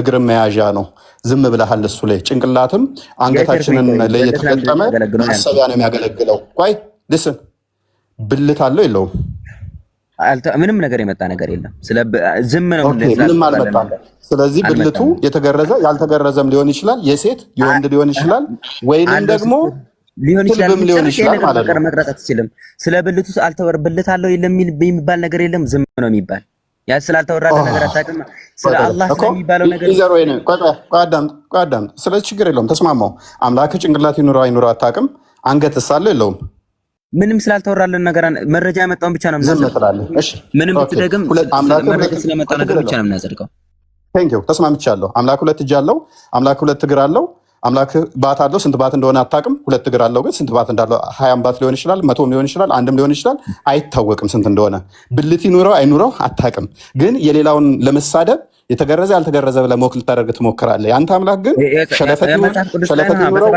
እግርም መያዣ ነው። ዝም ብለሃል እሱ ላይ። ጭንቅላትም አንገታችንን ለየተገጠመ ማሰቢያ ነው የሚያገለግለው። ቆይ ልስን ብልት አለው የለውም? ምንም ነገር የመጣ ነገር የለም። ዝም ነው ምንም አልመጣም። ስለዚህ ብልቱ የተገረዘ ያልተገረዘም ሊሆን ይችላል፣ የሴት የወንድ ሊሆን ይችላል፣ ወይንም ደግሞ ሊሆን ይችላል ማለት ነው። መቅረጽ አትችልም። ስለ ብልቱ ብልት አለው የሚባል ነገር የለም። ዝም ነው የሚባል ያ ስላልተወራለ ነገር አታውቅም። ስለ አላህ ስለሚባለው ነገር ቆይ አዳምጥ። ስለዚህ ችግር የለውም ተስማማው። አምላክ ጭንቅላት ይኑረው አይኑረው አታውቅም። አንገትስ አለው የለውም? ምንም ስላልተወራለን ነገር መረጃ ያመጣውን ብቻ ነው የምናጸድቀው። ምንም ብትደግም መረጃ ስለመጣው ነገር ብቻ ነው የምናጸድቀው። ቴንኪው ተስማምቻለሁ። አምላክ ሁለት እጅ አለው፣ አምላክ ሁለት እግር አለው። አምላክ ባት አለው። ስንት ባት እንደሆነ አታውቅም። ሁለት እግር አለው፣ ግን ስንት ባት እንዳለው 20 ባት ሊሆን ይችላል፣ 100 ሊሆን ይችላል፣ አንድም ሊሆን ይችላል። አይታወቅም ስንት እንደሆነ። ብልት ይኑረው አይኑረው አታውቅም። ግን የሌላውን ለመሳደብ የተገረዘ ያልተገረዘ ብለህ ሞክ ልታደርግ ትሞክራለህ። የአንተ አምላክ ግን ሸለፈት ይኑረው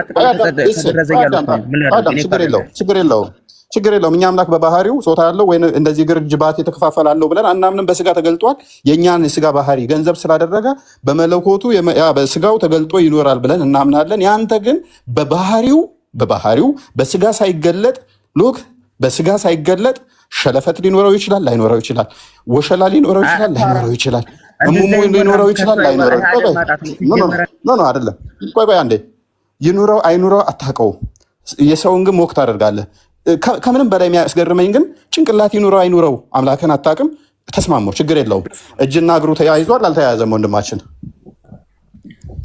ችግር የለውም። እኛ አምላክ በባህሪው ጾታ ያለው ወይ እንደዚህ እግር እጅ ባት የተከፋፈለ አለው ብለን አናምንም። በስጋ ተገልጧል። የእኛን የስጋ ባህሪ ገንዘብ ስላደረገ በመለኮቱ በስጋው ተገልጦ ይኖራል ብለን እናምናለን። ያንተ ግን በባህሪው በስጋ ሳይገለጥ ሉክ በስጋ ሳይገለጥ ሸለፈት ሊኖረው ይችላል፣ ላይኖረው ይችላል። ወሸላ ሊኖረው ይችላል፣ ላይኖረው ይችላል። እሙሙ ሊኖረው ይችላል፣ ላይኖረው አይደለም። ቆይ አንዴ ይኑረው አይኑረው አታውቀውም። የሰውን ግን ሞክ ታደርጋለህ። ከምንም በላይ የሚያስገርመኝ ግን ጭንቅላት ይኑረው አይኑረው አምላክን አታውቅም። ተስማማው፣ ችግር የለውም። እጅና እግሩ ተያይዟል አልተያያዘም? ወንድማችን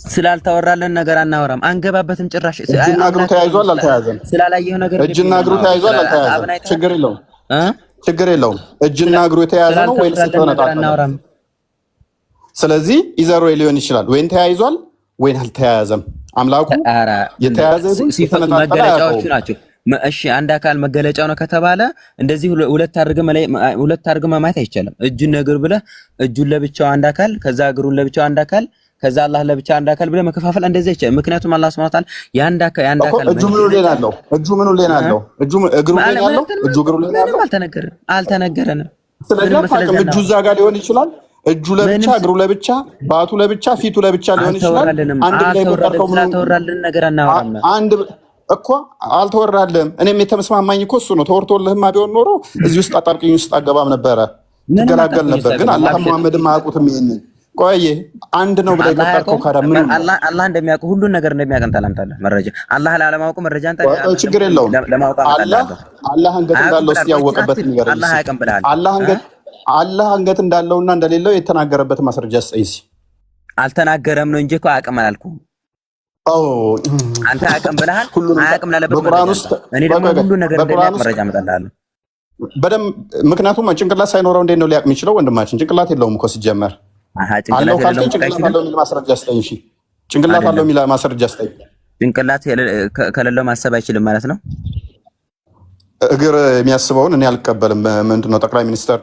ስላልተወራለን ነገር አናወራም፣ አንገባበትም ጭራሽ። እጅና እግሩ ተያይዟል አልተያያዘም? ስላላየው ነገር እጅና እግሩ ተያይዟል አልተያያዘም? ችግር የለውም። እጅና እግሩ የተያያዘ ነው ወይስ ተነጣጣለ? ስለዚህ ኢዘሮ ሊሆን ይችላል። ወይን ተያይዟል ወይን አልተያያዘም። አምላኩ የተያያዘ መገለጫዎቹ ናቸው። እሺ አንድ አካል መገለጫው ነው ከተባለ እንደዚህ ሁለት አድርገህ ማየት አይቻልም። እጁን እግር ብለህ እጁን ለብቻው አንድ አካል፣ ከዛ እግሩን ለብቻው አንድ አካል፣ ከዛ አላህ ለብቻ አንድ አካል ብለህ መከፋፈል እንደዚህ አይቻልም። ምክንያቱም አላህ Subhanahu Wa Ta'ala ያንድ አካል እጁ ምኑ ሌላ አለው? እጁ ምኑ ሌላ አለው? እጁ እግሩ ሌላ አለው? እጁ እግሩ ሌላ አለው? አልተነገረንም። ስለዚህ እጁ እዛ ጋር ሊሆን ይችላል። እጁ ለብቻ እግሩ ለብቻ ባቱ ለብቻ ፊቱ ለብቻ ሊሆን ይችላል። አንድ ላይ ቆጠርከው ምን ተወራልን ነገር አናወራም። አንድ እኮ አልተወራልህም። እኔም የተመስማማኝ እኮ እሱ ነው። ተወርቶልህማ ቢሆን ኖሮ እዚህ ውስጥ አጣብቂኝ ውስጥ አገባም ነበረ፣ ትገላገል ነበር። ግን አላህ መሐመድም አያውቁትም። ይሄንን ቆይ አንድ ነው ብለህ የቆጠርከው ካዳ ምን አላህ እንደሚያውቅ ሁሉን ነገር እንደሚያውቅ ታላምታለህ። መረጃ አላህ ላለማወቁ መረጃ አንተ ችግር የለውም። አላህ አንገት እንዳለው እስኪ ያወቀበት ነገር አላህ ያውቅም ብለሃል። አላህ አንገት እንዳለውና እንደሌለው የተናገረበት ማስረጃ ስጠይሲ። አልተናገረም ነው እንጂ እኮ አያውቅም አላልኩም። አንተ አያውቅም ብለሃል። አያውቅም ላለበት እኔ ደግሞ ሁሉን ነገር እንደሚያውቅ መረጃ አመጣልሃለሁ በደምብ። ምክንያቱም ጭንቅላት ሳይኖረው እንዴት ነው ሊያውቅ የሚችለው? ወንድማችን ጭንቅላት የለውም እኮ ሲጀመር። አለው ካልከኝ ጭንቅላት አለው የሚል ማስረጃ ስጠኝ። እሺ ጭንቅላት አለው የሚል ማስረጃ ስጠኝ። ጭንቅላት ከሌለው ማሰብ አይችልም ማለት ነው። እግር የሚያስበውን እኔ አልቀበልም። ምንድን ነው ጠቅላይ ሚኒስትር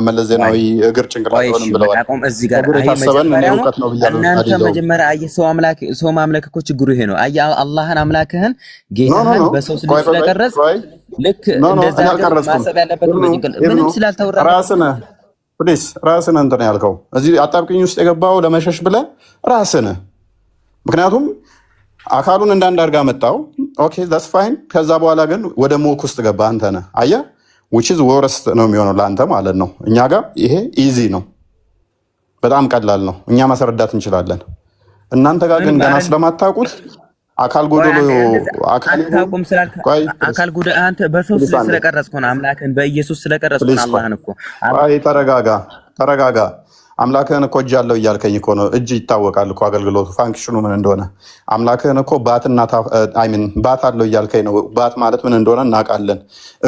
መለስ ዜናዊ እግር ጭንቅላት ሆንም ብለዋል። እግር የታሰበን እኔ እውቀት ነው ብያለሁ። እናንተ መጀመሪያ አየህ፣ ሰው ማምለክ እኮ ችግሩ ይሄ ነው። አየህ አላህን አምላክህን ጌታህን በሰው ስለቀረጽ ልክ እንደዛ ማሰብ ያለበት ምንም ስላልተወራ ራስን እንትን ያልከው እዚህ አጣብቅኝ ውስጥ የገባው ለመሸሽ ብለህ ራስን። ምክንያቱም አካሉን እንዳንድ አድርጋ መጣው። ኦኬ ዳትስ ፋይን። ከዛ በኋላ ግን ወደ ሞክ ውስጥ ገባ። አንተ ነህ አየህ፣ which is worst ነው የሚሆነው ለአንተ ማለት ነው። እኛ ጋር ይሄ ኢዚ ነው፣ በጣም ቀላል ነው። እኛ ማስረዳት እንችላለን። እናንተ ጋር ግን ገና ስለማታውቁት አካል ጎደሎ አካል ጎደሎ አንተ በሰው ስለቀረጽኩ ነው። አምላክህን በኢየሱስ ስለቀረጽኩ ነው። አላህን እኮ ተረጋጋ። አምላክህን እኮ እጅ አለው እያልከኝ እኮ ነው። እጅ ይታወቃል እኮ አገልግሎቱ ፋንክሽኑ ምን እንደሆነ። አምላክህን እኮ ባት አለው እያልከኝ ነው። ባት ማለት ምን እንደሆነ እናውቃለን።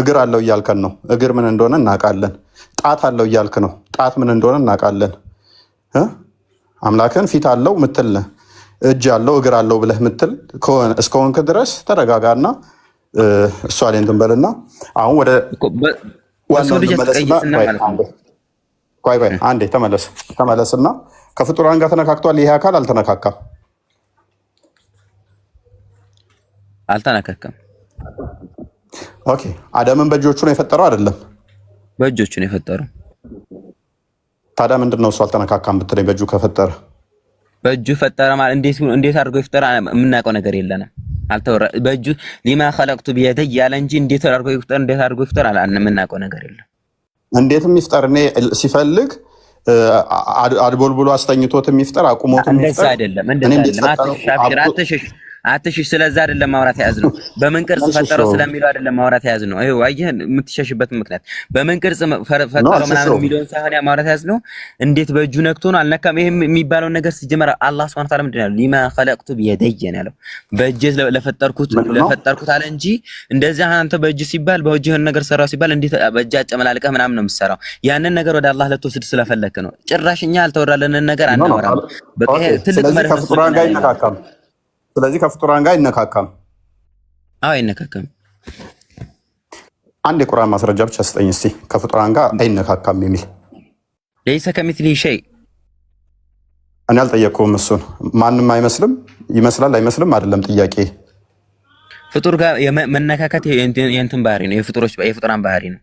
እግር አለው እያልከን ነው። እግር ምን እንደሆነ እናውቃለን። ጣት አለው እያልክ ነው። ጣት ምን እንደሆነ እናውቃለን። አምላክህን ፊት አለው ምትል እጅ አለው እግር አለው ብለህ ምትል እስከሆንክ ድረስ ተረጋጋና እሷ ላይ እንትን በልና አሁን ወደ ዋናው ቆይ አንዴ ተመለስና ከፍጡራን ጋር ተነካክቷል። ይሄ አካል አልተነካካም። ኦኬ አዳምን በእጆቹ ነው የፈጠረው አይደለም? በእጆቹ ነው የፈጠረው። ታዲያ ምንድን ነው እሱ አልተነካካም ብትለኝ? በእጁ ከፈጠረ በእጁ ፈጠረ ማለት እንዴት አድርጎ ይፈጠራ? የምናውቀው ነገር የለንም። አልተወራ በእጁ ሊማ ኸለቅቱ ቢየደይ ያለ እንጂ እንዴት አድርጎ ይፍጠር የምናውቀው ነገር የለም። እንዴትም ይፍጠር። እኔ ሲፈልግ አድቦልብሎ አስተኝቶትም ይፍጠር አቁሞትም ይፍጠር። እንደዛ አይደለም። አትሽሽ። ስለዛ አይደለም ማውራት ያዝነው። በምን ቅርጽ ፈጠረው ስለሚለው አይደለም ማውራት ያዝነው። አይው አየህ የምትሸሽበት ምክንያት በምን ቅርጽ ፈጠረው ምናምን የሚለውን ሳይሆን ማውራት ያዝነው እንዴት በእጁ ነክቶ ነው አልነካም። ይሄ የሚባለው ነገር ሲጀመር አላህ Subhanahu Wa Ta'ala ምንድን ነው ሊማ ኸለቅቱ ቢየደይ ነው ያለው። በእጅ ለፈጠርኩት አለ እንጂ እንደዚህ አንተ በእጅ ሲባል በእጅ የሆነ ነገር ሰራው ሲባል እንዴት በእጅ አጨመላልቀህ ምናምን ነው የምትሰራው። ያንን ነገር ወደ አላህ ለተወስድ ስለፈለክ ነው። ጭራሽ እኛ አልተወራለንን ነገር አናወራም። በቃ ትልቅ መርህ ስለዚህ ከፍጡራን ጋር አይነካካም። አዎ አይነካካም። አንድ የቁርአን ማስረጃ ብቻ ስጠኝ እስቲ ከፍጡራን ጋር አይነካካም የሚል። ለይሰ ከሚስሊሂ ሸይ። እኔ አልጠየቅኩም እሱን። ማንም አይመስልም ይመስላል አይመስልም አይደለም ጥያቄ። ፍጡር ጋር መነካካት የእንትን ባህሪ ነው፣ የፍጡራን ባህሪ ነው።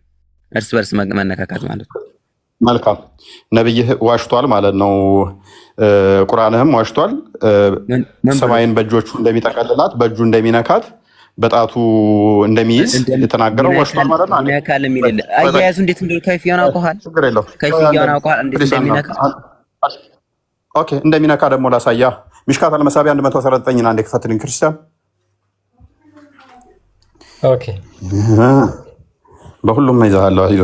እርስ በርስ መነካካት ማለት ነው። መልካም ነብይህ ዋሽቷል ማለት ነው። ቁርአንህም ዋሽቷል። ሰማይን በእጆቹ እንደሚጠቀልላት በእጁ እንደሚነካት በጣቱ እንደሚይዝ የተናገረው ዋሽቷል ማለት ነው። ነካል የሚል አያያዙ እንዴት እንደው ከይፍያውን አውቀዋል። ችግር የለው ከይፍያውን አውቀዋል እንዴት እንደሚነካ። ኦኬ እንደሚነካ ደግሞ ላሳያ። ሚሽካት አልመሳቢያ 119 አንዴ ክፈትልኝ ክርስቲያን። ኦኬ በሁሉም ይዛሃለሁ። አይዞ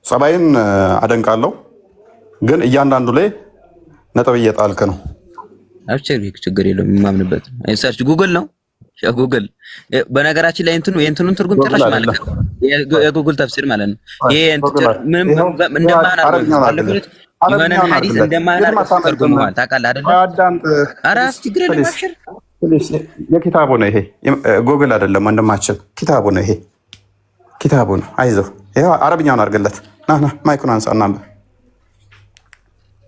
ጸባይን አደንቃለሁ፣ ግን እያንዳንዱ ላይ ነጥብ እየጣልክ ነው። አብቸሪ ችግር የለውም። የማምንበት ሰርች ጉግል ነው። ጉግል በነገራችን ላይ የእንትኑን ትርጉም ጭራሽ ማለት ነው የጉግል ተፍሲር ማለት ነው። ይሄ ምንም እንደማናደርግ የሆነን ሐዲስ እንደማናደርግ ተርጉመዋል። ታውቃለህ አይደል? አራስ ችግር የለም። አብሽር የኪታቡ ነው ይሄ፣ ጉግል አይደለም ወንድማችን፣ ኪታቡ ነው ይሄ፣ ኪታቡ ነው። አይዞህ ይሄ አረብኛውን አድርግለት። ና ማይኩን አንሳና